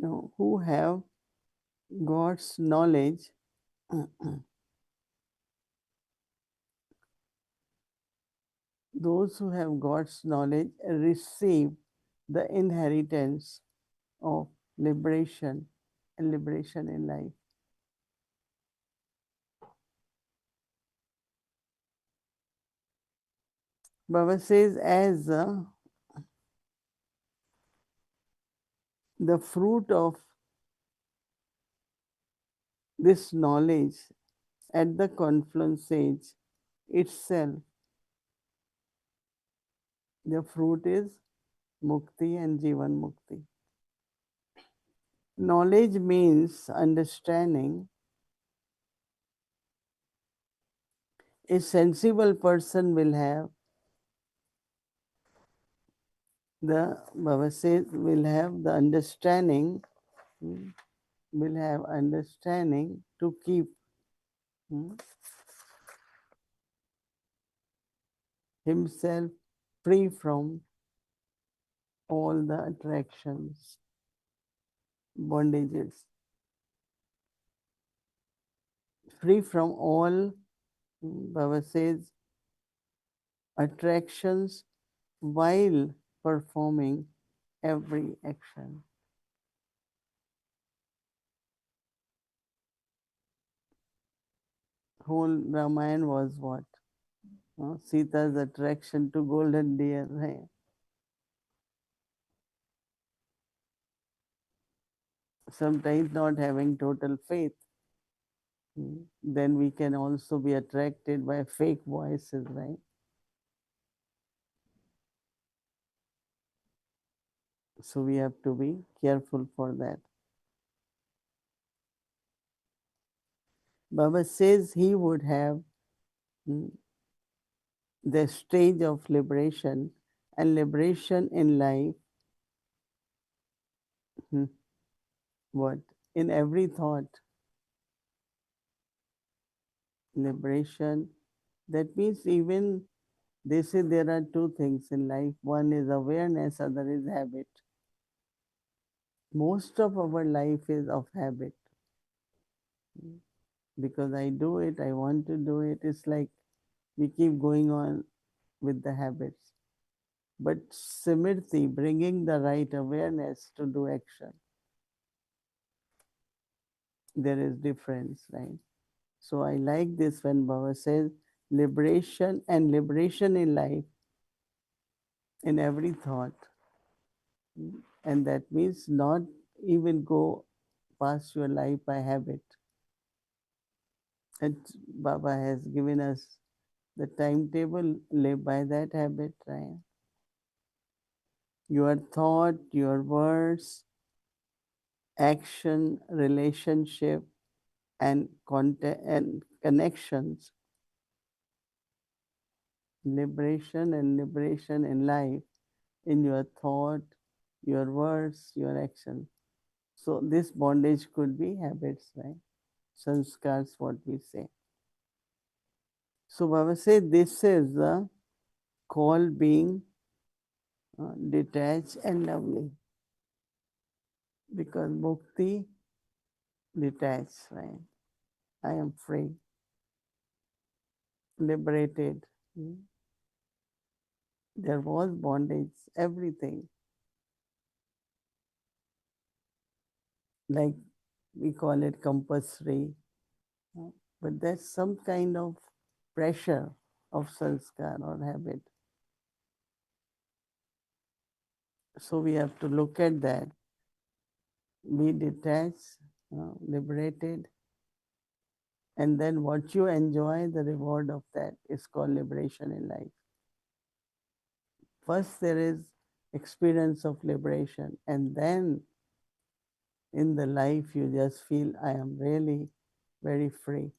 who have God's knowledge, those who have God's knowledge receive the inheritance of liberation and liberation in life. Baba says, as the fruit of this knowledge at the confluence age itself, the fruit is Mukti and Jivan Mukti. Knowledge means understanding. A sensible person will have Baba says, will have the understanding, will have understanding to keep himself free from all the attractions, bondages, free from all, Baba says, attractions while performing every action. Whole Ramayana was what? Sita's attraction to golden deer, right? Sometimes not having total faith, then we can also be attracted by fake voices, right? So we have to be careful for that. Baba says he would have the stage of liberation, and liberation in life, what? In every thought. Liberation, that means even they say there are two things in life. One is awareness, other is habit. Most of our life is of habit. Because I do it, I want to do it. It's like we keep going on with the habits. But Simriti, bringing the right awareness to do action, there is difference, right? So I like this when Baba says liberation, and liberation in life, in every thought. And that means not even go past your life by habit. And Baba has given us the timetable, live by that habit, right? Your thought, your words, action, relationship, and content and connections. Liberation and liberation in life, in your thought, your words, your action. So this bondage could be habits, right? Sanskars, what we say. So Baba said this is the call being detached and lovely. Because mukti, detached, right? I am free, liberated. There was bondage, everything. Like we call it compulsory, but there's some kind of pressure of sanskar or habit. So we have to look at that, be detached, liberated, and then what you enjoy, the reward of that is called liberation in life. First there is experience of liberation, and then in the life you just feel I am really very free.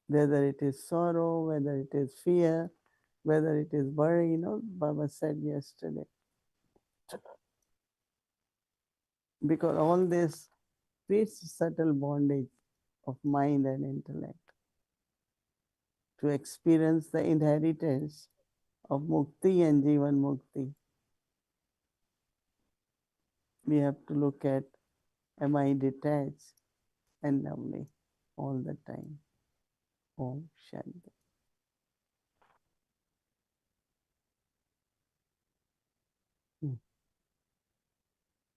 Whether it is sorrow, whether it is fear, whether it is worry, Baba said yesterday. Because all this creates subtle bondage of mind and intellect. To experience the inheritance of mukti and jivan mukti, we have to look at, am I detached and lovely all the time? Om Shanti.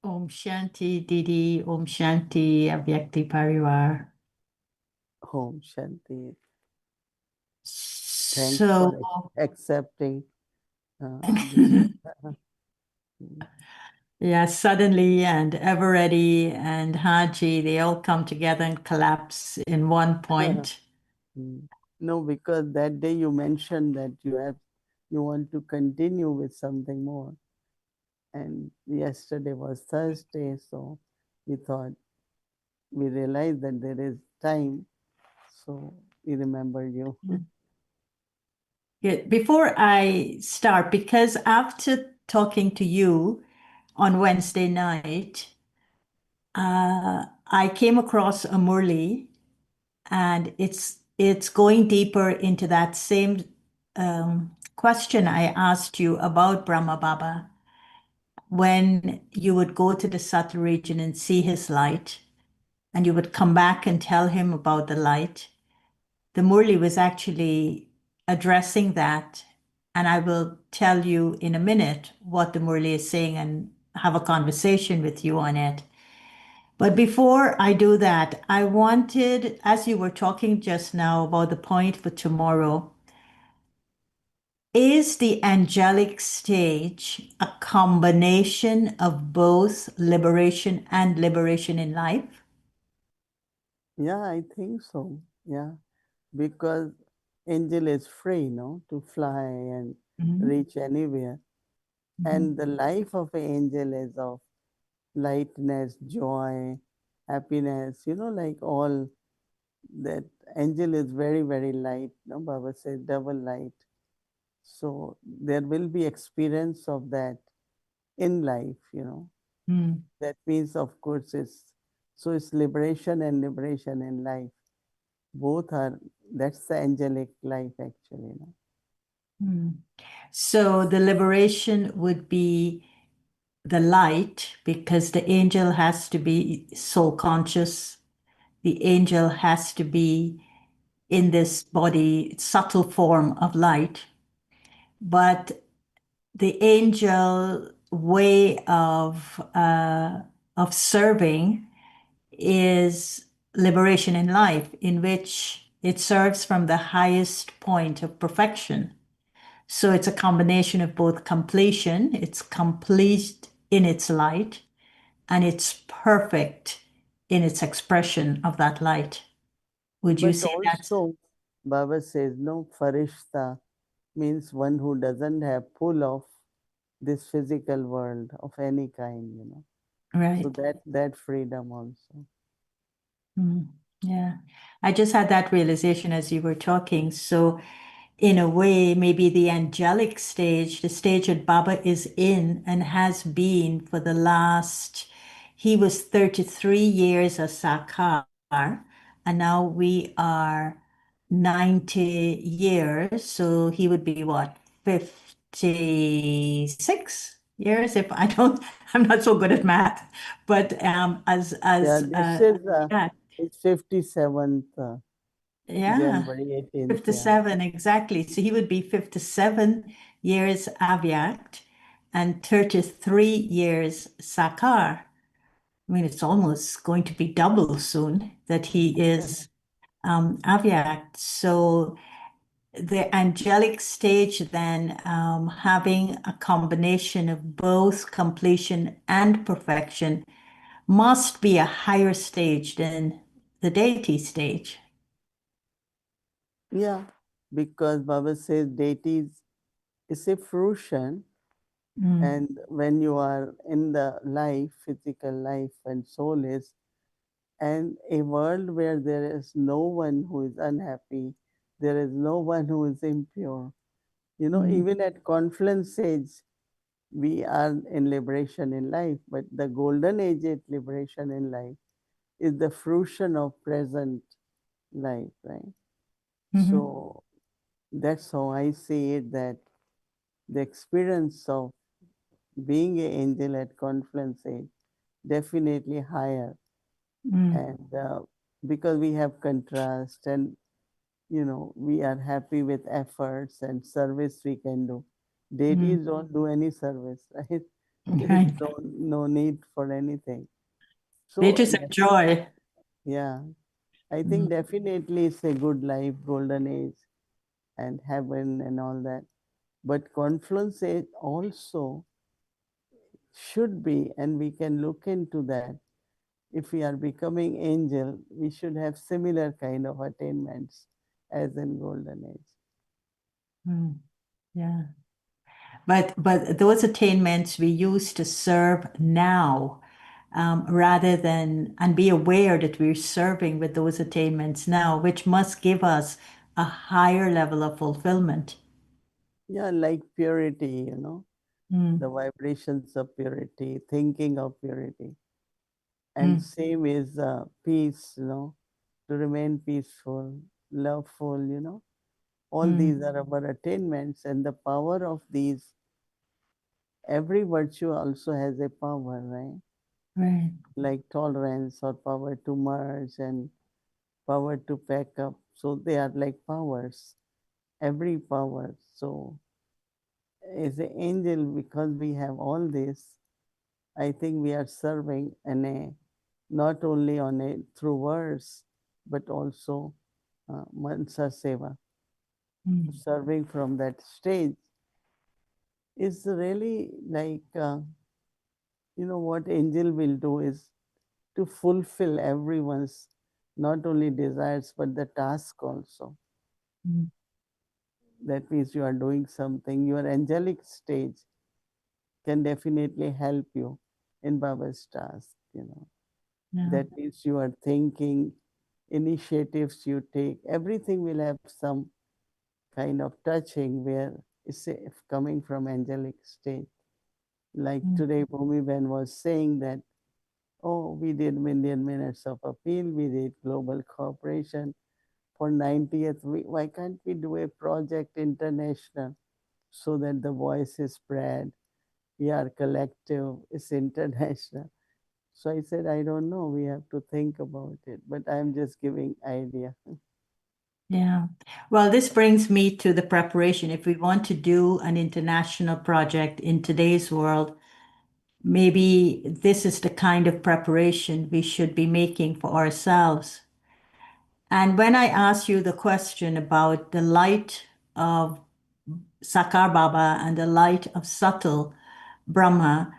Om Shanti, Didi, Om Shanti, Avyakti Parivar. Om Shanti. Thanks So, for accepting this. yeah, suddenly and Eveready and Haji, they all come together and collapse in one point. No, because that day you mentioned that you want to continue with something more. And yesterday was Thursday, so we realized that there is time, so we remember you. Yeah, before I start, because after talking to you on Wednesday night, I came across a Murli, and it's going deeper into that same question I asked you about Brahma Baba. When you would go to the Sattva region and see his light, and you would come back and tell him about the light, the Murli was actually addressing that. And I will tell you in a minute what the Murli is saying and have a conversation with you on it. But before I do that, I wanted, as you were talking just now about the point for tomorrow, Is the angelic stage a combination of both liberation and liberation in life? Yeah, I think so. Yeah, because angel is free, no, to fly and reach anywhere. And the life of an angel is of lightness, joy, happiness, like all that. Angel is very, very light. No, Baba says double light. So there will be experience of that in life. Mm. That means, of course, it's liberation and liberation in life. Both are, that's the angelic life actually. Mm. So the liberation would be the light because the angel has to be soul conscious. The angel has to be in this body, subtle form of light. But the angel way of serving is liberation in life, in which it serves from the highest point of perfection. So it's a combination of both completion, it's complete in its light, and it's perfect in its expression of that light. Would you But say that's also, Baba says, no, farishta means one who doesn't have pull of this physical world of any kind. So right? that freedom also. Mm, yeah. I just had that realization as you were talking. So, in a way, maybe the angelic stage, the stage that Baba is in and has been for the last, he was 33 years a Sakar, and now we are 90 years. So he would be what, 56 years? If I don't, I'm not so good at math, but Yeah, this is yeah, it's 57th yeah. January 18th. Yeah. 57, exactly. So he would be 57 years Avyakt and 33 years Sakar. I mean, it's almost going to be double soon that he is Avyakt. So the angelic stage then having a combination of both completion and perfection must be a higher stage than the deity stage. Yeah, because Baba says deities is a fruition, Mm, and when you are in the life, physical life, and soul is, and a world where there is no one who is unhappy, there is no one who is impure. mm, Even at confluence age, we are in liberation in life, but the golden age at liberation in life is the fruition of present life, right? mhm, So that's how I see it, that the experience of being an angel at confluence age definitely higher. mm. And because we have contrast, and we are happy with efforts and service we can do. Mm, Deities don't do any service, right? There is right. no need for anything. They So just enjoy. yeah, I Mm, think definitely it's a good life, golden age, and heaven and all that. But confluence age also should be, and we can look into that. If we are becoming angel, we should have similar kind of attainments as in golden age. mm, yeah. But those attainments we use to serve now, rather than and be aware that we're serving with those attainments now, which must give us a higher level of fulfillment. Yeah, like purity, the Mm, vibrations of purity, thinking of purity. And mm, same is peace, to remain peaceful, loveful, all mm, these are our attainments, and the power of these, every virtue also has a power, right? right. Like tolerance or power to merge and power to pack up. So they are like powers, every power. So as an angel, because we have all this, I think we are serving in a, not only on a through words, but also mansa seva. serving from that stage is really like, what angel will do is to fulfill everyone's not only desires but the task also. That means you are doing something. Your angelic stage can definitely help you in Baba's task. Yeah. That means you are thinking, initiatives you take, everything will have some kind of touching where it's coming from angelic state. Like today, Bhumi Ben was saying that, oh, we did million minutes of appeal, we did global cooperation for 90th. Why can't we do a project international so that the voice is spread? We are collective, it's international. So I said, I don't know, we have to think about it, but I'm just giving idea. Yeah. Well, this brings me to the preparation. If we want to do an international project in today's world, maybe this is the kind of preparation we should be making for ourselves. And when I asked you the question about the light of Sakar Baba and the light of subtle Brahma,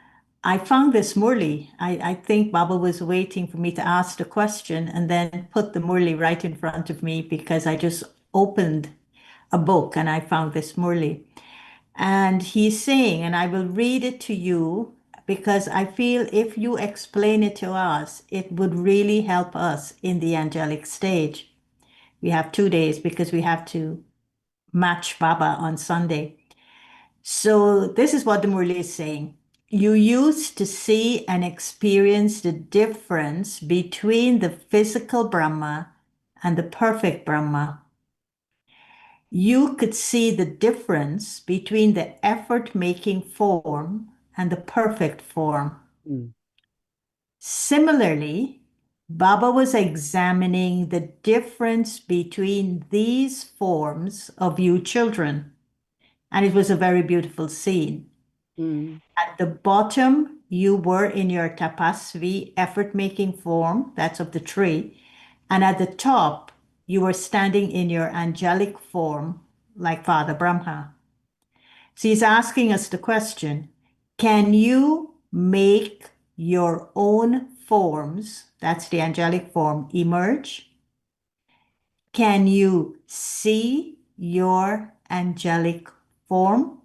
I found this Murli. I think Baba was waiting for me to ask the question and then put the Murli right in front of me because I just opened a book and I found this Murli. And he's saying, and I will read it to you because I feel if you explain it to us, it would really help us in the angelic stage. We have 2 days because we have to match Baba on Sunday. So this is what the Murli is saying. You used to see and experience the difference between the physical Brahma and the perfect Brahma. You could see the difference between the effort-making form and the perfect form. Similarly, Baba was examining the difference between these forms of you children. And it was a very beautiful scene. At the bottom, you were in your tapasvi effort-making form, that's of the tree. And at the top, you were standing in your angelic form, like Father Brahma. So he's asking us the question, can you make your own forms, that's the angelic form, emerge? Can you see your angelic form?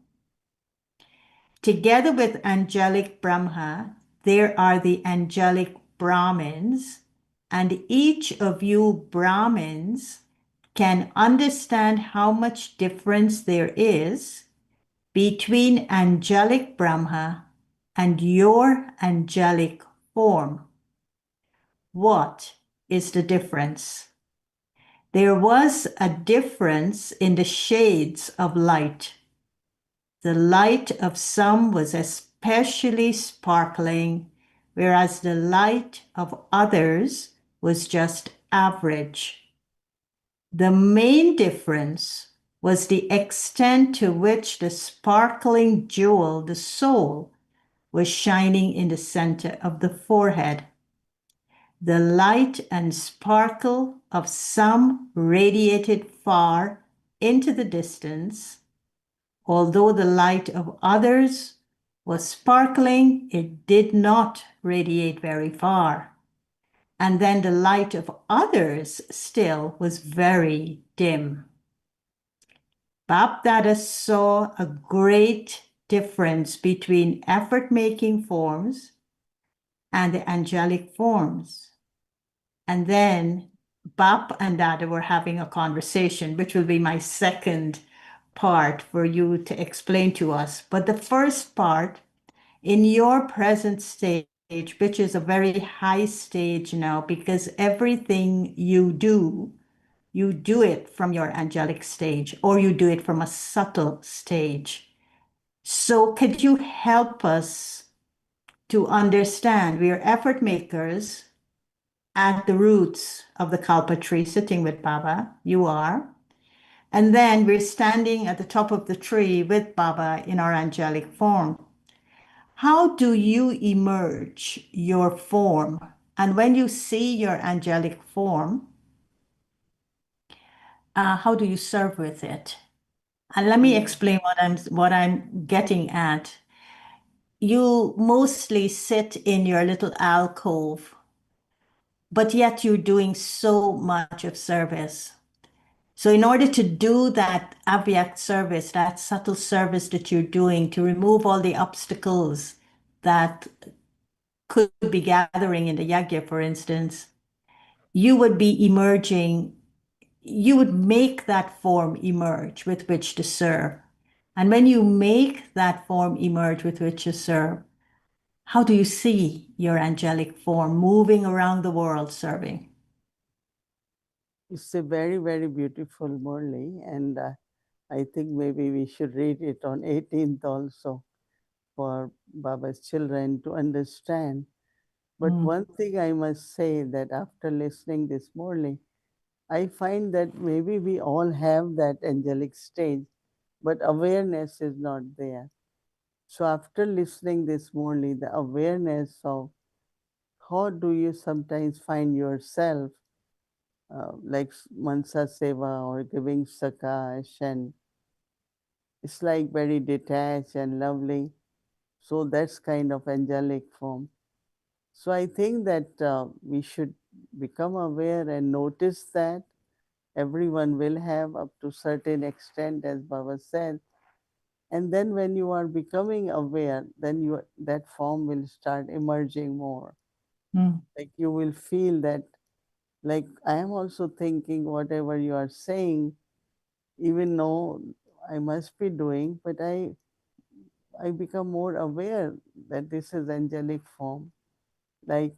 Together with angelic Brahma, there are the angelic Brahmins, and each of you Brahmins can understand how much difference there is between angelic Brahma and your angelic form. What is the difference? There was a difference in the shades of light. The light of some was especially sparkling, whereas the light of others was just average. The main difference was the extent to which the sparkling jewel, the soul, was shining in the center of the forehead. The light and sparkle of some radiated far into the distance. Although the light of others was sparkling, it did not radiate very far. And then the light of others still was very dim. Bapdada saw a great difference between effort-making forms and the angelic forms. And then Bap and Dada were having a conversation, which will be my second part for you to explain to us. But the first part, in your present stage, which is a very high stage now, because everything you do it from your angelic stage, or you do it from a subtle stage. So could you help us to understand we are effort makers at the roots of the Kalpa tree, sitting with Baba, you are. And then we're standing at the top of the tree with Baba in our angelic form. How do you emerge your form? And when you see your angelic form, how do you serve with it? And let me explain what I'm getting at. You mostly sit in your little alcove, but yet you're doing so much of service. So in order to do that abject service, that subtle service that you're doing to remove all the obstacles that could be gathering in the yagya, for instance, you would be emerging, you would make that form emerge with which to serve. And when you make that form emerge with which to serve, how do you see your angelic form moving around the world serving? It's a very, very beautiful Murli, and I think maybe we should read it on 18th also for Baba's children to understand. But one thing I must say that after listening this Murli, I find that maybe we all have that angelic stage, but awareness is not there. So after listening this Murli, the awareness of how do you sometimes find yourself like Mansa Seva or giving Sakash, and it's like very detached and lovely. So that's kind of angelic form. So I think that we should become aware and notice that everyone will have up to certain extent, as Baba said. And then when you are becoming aware, then that form will start emerging more. Like you will feel that, like I am also thinking whatever you are saying, even though I must be doing, but I become more aware that this is angelic form. Like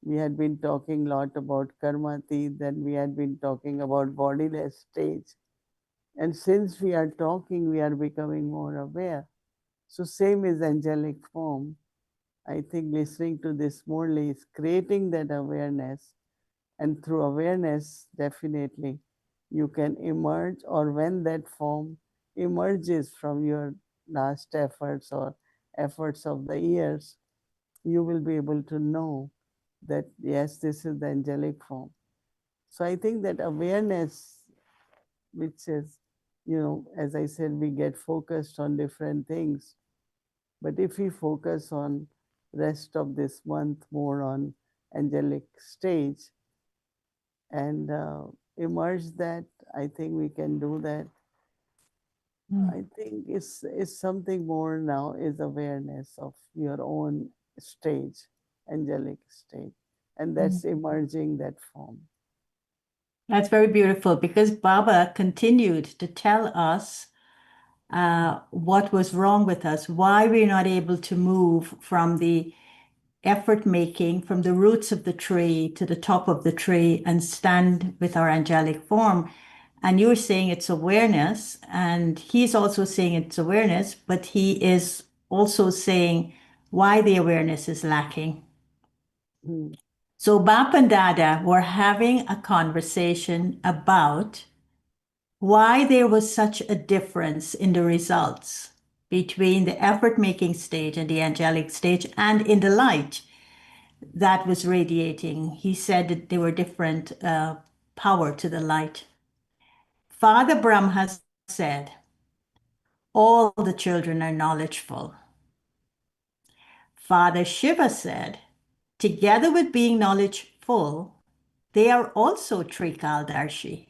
we had been talking a lot about karmateet, then we had been talking about bodiless stage. And since we are talking, we are becoming more aware. So same is angelic form. I think listening to this morely is creating that awareness. And through awareness, definitely, you can emerge, or when that form emerges from your last efforts or efforts of the years, you will be able to know that, yes, this is the angelic form. So I think that awareness, which is, as I said, we get focused on different things. But if we focus on rest of this month more on angelic stage and emerge that, I think we can do that. I think it's something more now is awareness of your own stage, angelic stage, and that's emerging that form. That's very beautiful because Baba continued to tell us what was wrong with us, why we're not able to move from the effort making, from the roots of the tree to the top of the tree and stand with our angelic form. And you were saying it's awareness, and he's also saying it's awareness, but he is also saying why the awareness is lacking. So Bap and Dada were having a conversation about why there was such a difference in the results between the effort-making stage and the angelic stage and in the light that was radiating. He said that there were different power to the light. Father Brahma said, all the children are knowledgeful. Father Shiva said, together with being knowledgeful, they are also Trikaldarshi.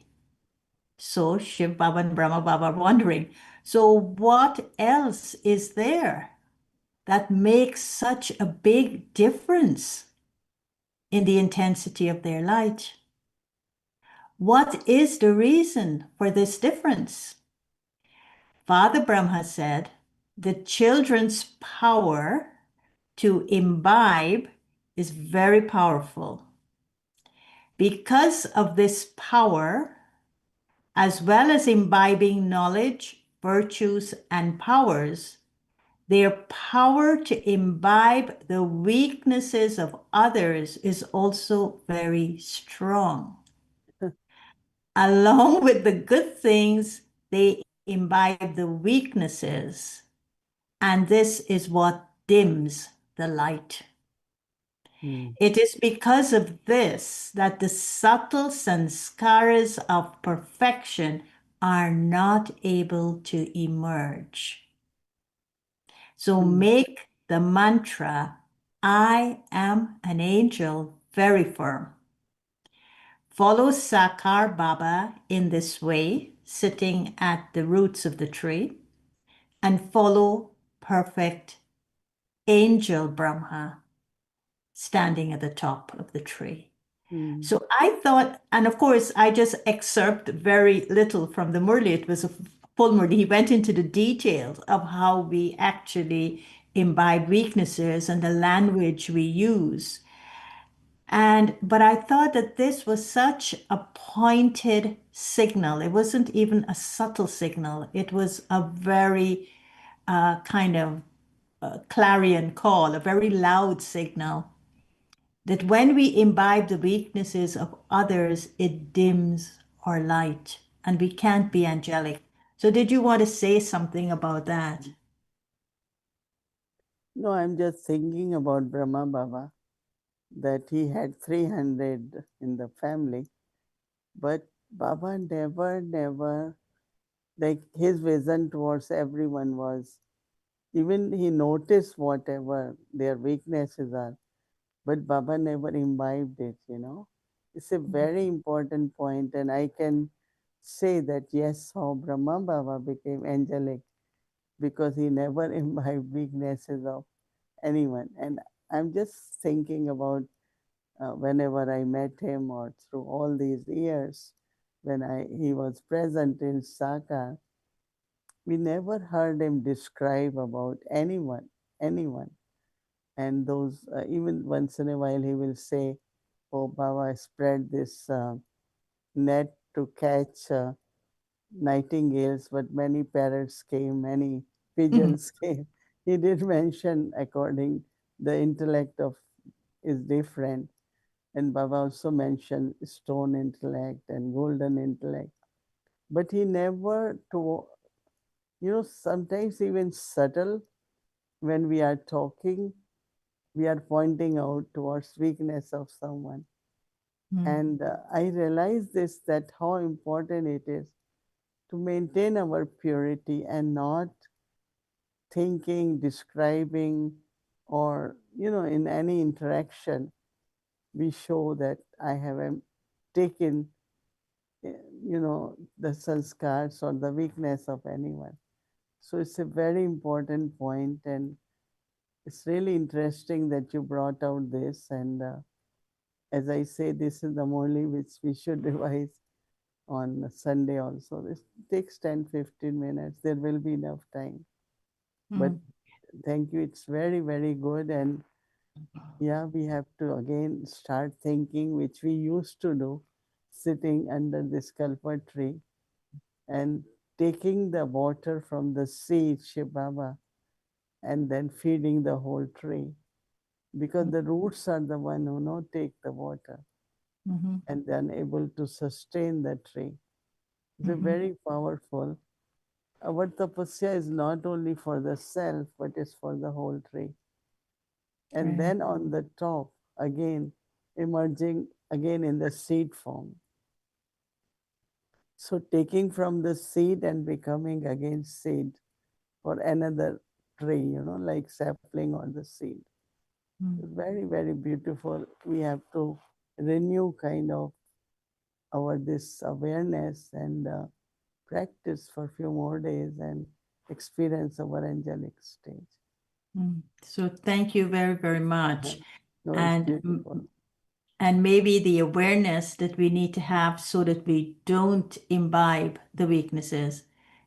So Shiv Baba and Brahma Baba are wondering, so what else is there that makes such a big difference in the intensity of their light? What is the reason for this difference? Father Brahma said, the children's power to imbibe is very powerful. Because of this power, as well as imbibing knowledge, virtues, and powers, their power to imbibe the weaknesses of others is also very strong. Along with the good things, they imbibe the weaknesses, and this is what dims the light. It is because of this that the subtle sanskaras of perfection are not able to emerge. So make the mantra, I am an angel, very firm. Follow Sakar Baba in this way, sitting at the roots of the tree, and follow perfect angel Brahma standing at the top of the tree. So I thought, and of course, I just excerpt very little from the Murli. It was a full Murli. He went into the details of how we actually imbibe weaknesses and the language we use. But I thought that this was such a pointed signal. It wasn't even a subtle signal. It was a very kind of clarion call, a very loud signal that when we imbibe the weaknesses of others, it dims our light and we can't be angelic. So did you want to say something about that? No, I'm just thinking about Brahma Baba, that he had 300 in the family, but Baba never, like his vision towards everyone was, even he noticed whatever their weaknesses are, but Baba never imbibed it. It's a very important point, and I can say that yes, how Brahma Baba became angelic because he never imbibed weaknesses of anyone. And I'm just thinking about whenever I met him or through all these years when he was present in Saka, we never heard him describe about anyone. And those, even once in a while, he will say, "Oh, Baba, spread this net to catch nightingales," but many parrots came, many pigeons came. He did mention according the intellect of is different. And Baba also mentioned stone intellect and golden intellect. But he never sometimes even subtle when we are talking, we are pointing out towards weakness of someone. And I realize this, that how important it is to maintain our purity and not thinking, describing, or, in any interaction, we show that I have taken, the sanskars or the weakness of anyone. So it's a very important point, and it's really interesting that you brought out this. And as I say, this is the Murli which we should revise on Sunday also. This takes 10-15 minutes. There will be enough time. But thank you. It's very, very good. And yeah, we have to again start thinking, which we used to do, sitting under this kalpa tree and taking the water from the seed, Shiv Baba, and then feeding the whole tree. Because the roots are the one who take the water and then able to sustain the tree. It's a very powerful. Our tapasya is not only for the self, but it's for the whole tree. And then on the top, again, emerging again in the seed form. So taking from the seed and becoming again seed for another tree, like sapling or the seed. Very, very beautiful. We have to renew kind of our this awareness and practice for a few more days and experience our angelic stage. So thank you very, very much. No, it's beautiful. And maybe the awareness that we need to have so that we don't imbibe the weaknesses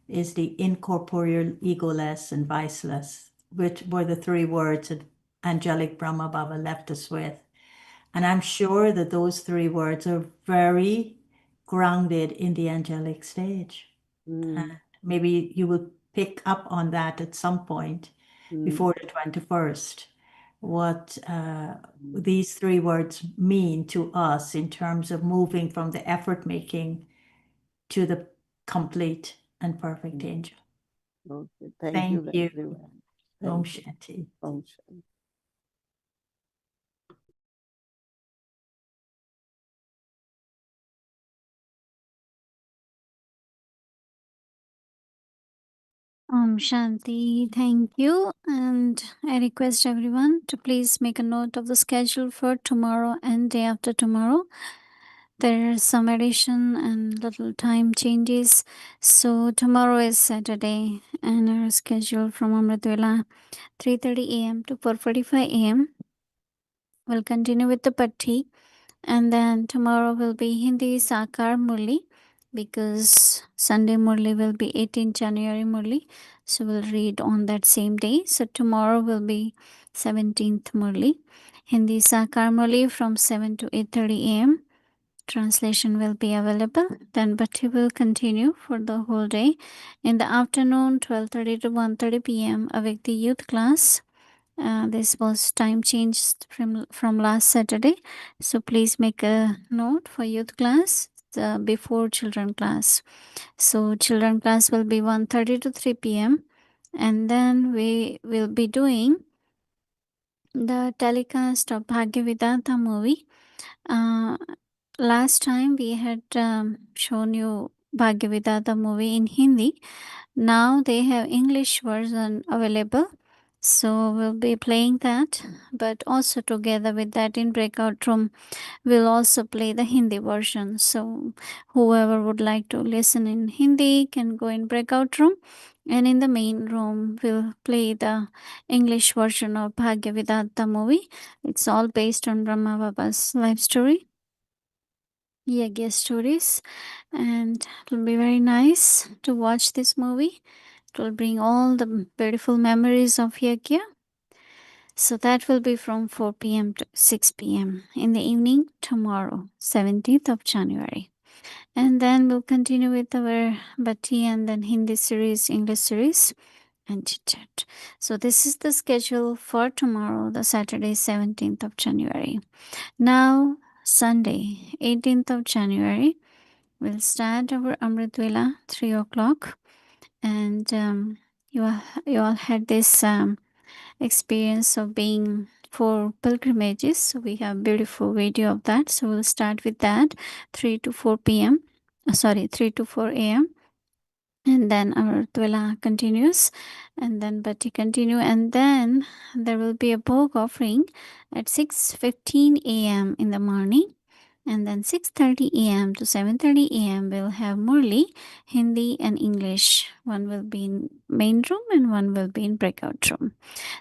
is the incorporeal, egoless, and viceless, which were the three words that angelic Brahma Baba left us with. And I'm sure that those three words are very grounded in the angelic stage. And maybe you will pick up on that at some point before the 21st, what these three words mean to us in terms of moving from the effort making to the complete and perfect angel. Okay, thank Thank you you. everyone. Om Thank you. Shanti. Om Shanti. Om Shanti, thank you. And I request everyone to please make a note of the schedule for tomorrow and day after tomorrow. There are some addition and little time changes. So tomorrow is Saturday and our schedule from Amritwela 3:30 a.m. to 4:45 a.m. We'll continue with the Patti, and then tomorrow will be Hindi Sakar Murli, because Sunday Murli will be 18 January Murli. So we'll read on that same day. So tomorrow will be 17th Murli. Hindi Sakar Murli from 7 to 8:30 a.m. Translation will be available. Then Bhatti will continue for the whole day. In the afternoon, 12:30 to 1:30 p.m., awake the youth class. This was time changed from last Saturday. So please make a note for youth class before children class. So children class will be 1:30 to 3 p.m. And then we will be doing the telecast of Bhagyavedanta movie. Last time we had shown you Bhagyavedanta movie in Hindi. Now they have English version available. So we'll be playing that, but also together with that in breakout room, we'll also play the Hindi version. So whoever would like to listen in Hindi can go in breakout room, and in the main room we'll play the English version of Bhagyavedanta movie. It's all based on Brahma Baba's life story. Yeah, guest stories, and it will be very nice to watch this movie. It will bring all the beautiful memories of Yagya. So that will be from 4 p.m. to 6 p.m. in the evening tomorrow, 17th of January. And then we'll continue with our Bhatti and then Hindi series, English series, and chit chat. So this is the schedule for tomorrow, the Saturday, 17th of January. Now, Sunday, 18th of January, we'll start our Amrit Vela, 3 o'clock. And you all had this experience of being for pilgrimages. So we have beautiful video of that. So we'll start with that 3 to 4 p.m. 3 to 4 a.m. And then our Twila continues, and then Bhatti continue, and then there will be a bhog offering at 6:15 a.m. in the morning, and then 6:30 a.m. to 7:30 a.m. we'll have Murli, Hindi and English. One will be in main room and one will be in breakout room.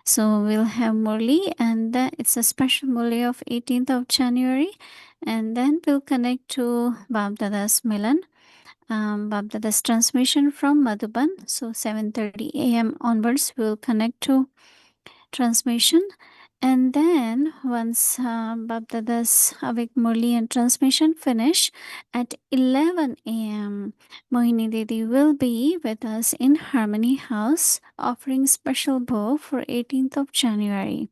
So we'll have Murli, and then it's a special Murli of 18th of January, and then we'll connect to Babdada's Milan. Babdada's transmission from Madhuban. So 7:30 a.m. onwards, we'll connect to transmission. And then once Babdada's Avik Murli and transmission finish at 11 a.m., Mohini Didi will be with us in Harmony House offering special bow for 18th of January.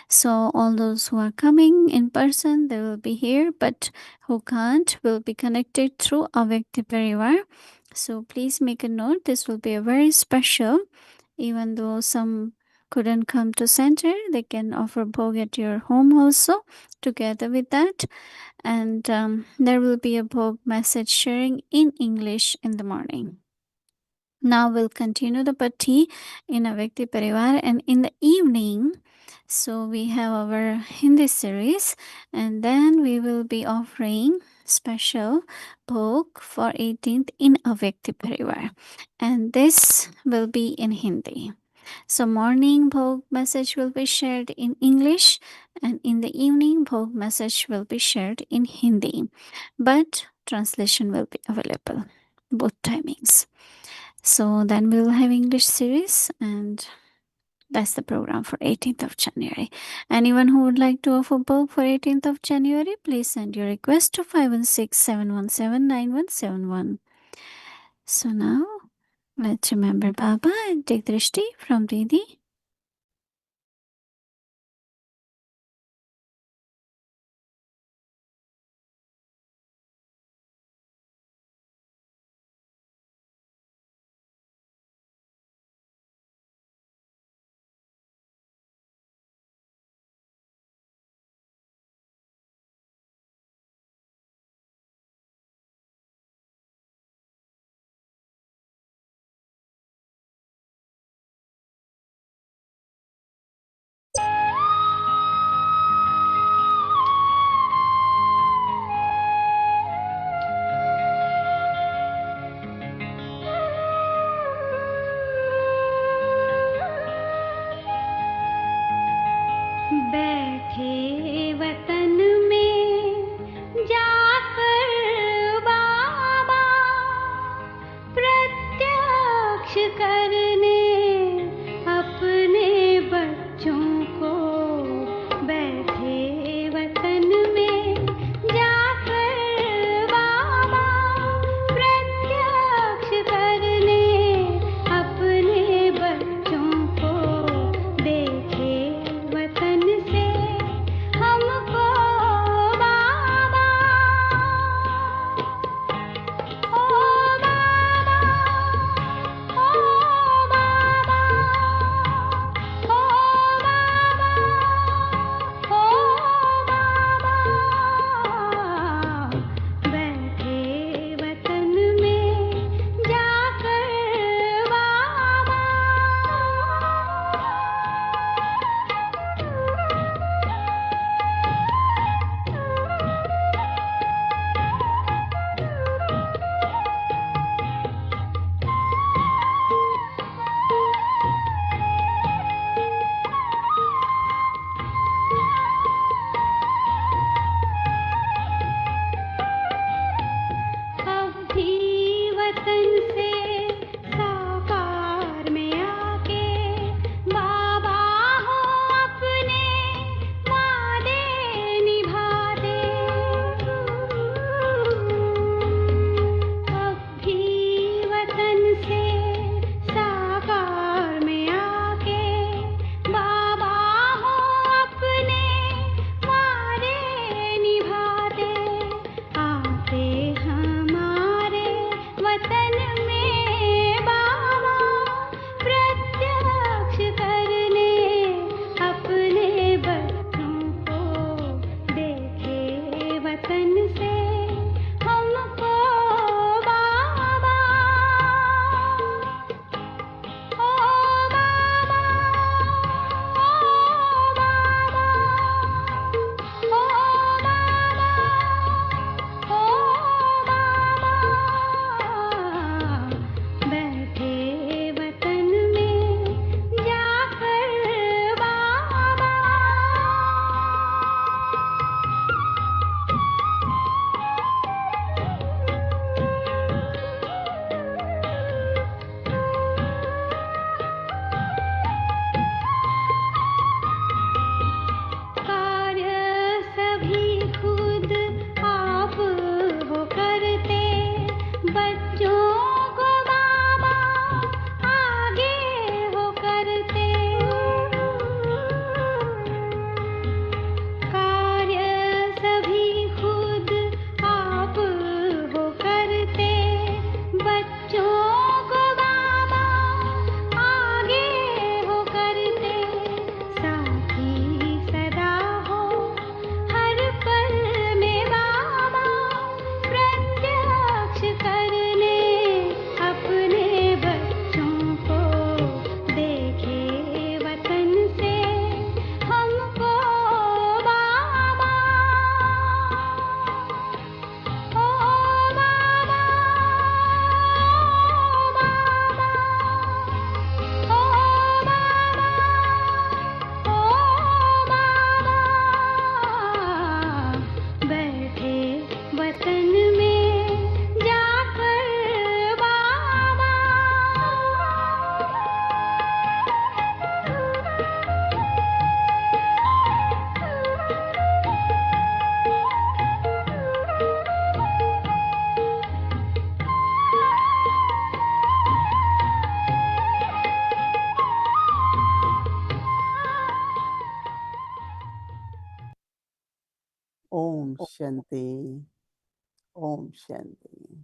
So all those who are coming in person, they will be here, but who can't will be connected through Avyakti Parivar. So please make a note. This will be a very special, even though some couldn't come to center, they can offer bhog at your home also together with that. And there will be a bhog message sharing in English in the morning. Now we'll continue the Patti in Avyakti Parivar, and in the evening, so we have our Hindi series, and then we will be offering special book for 18th in Avyakti Parivar, and this will be in Hindi. So morning bhog message will be shared in English, and in the evening bhog message will be shared in Hindi, but translation will be available both timings. So then we'll have English series, and that's the program for 18th of January. Anyone who would like to offer book for 18th of January, please send your request to 516-717-9171. So now let's remember Baba and take drishti from Didi. Om Shanti, Om Shanti.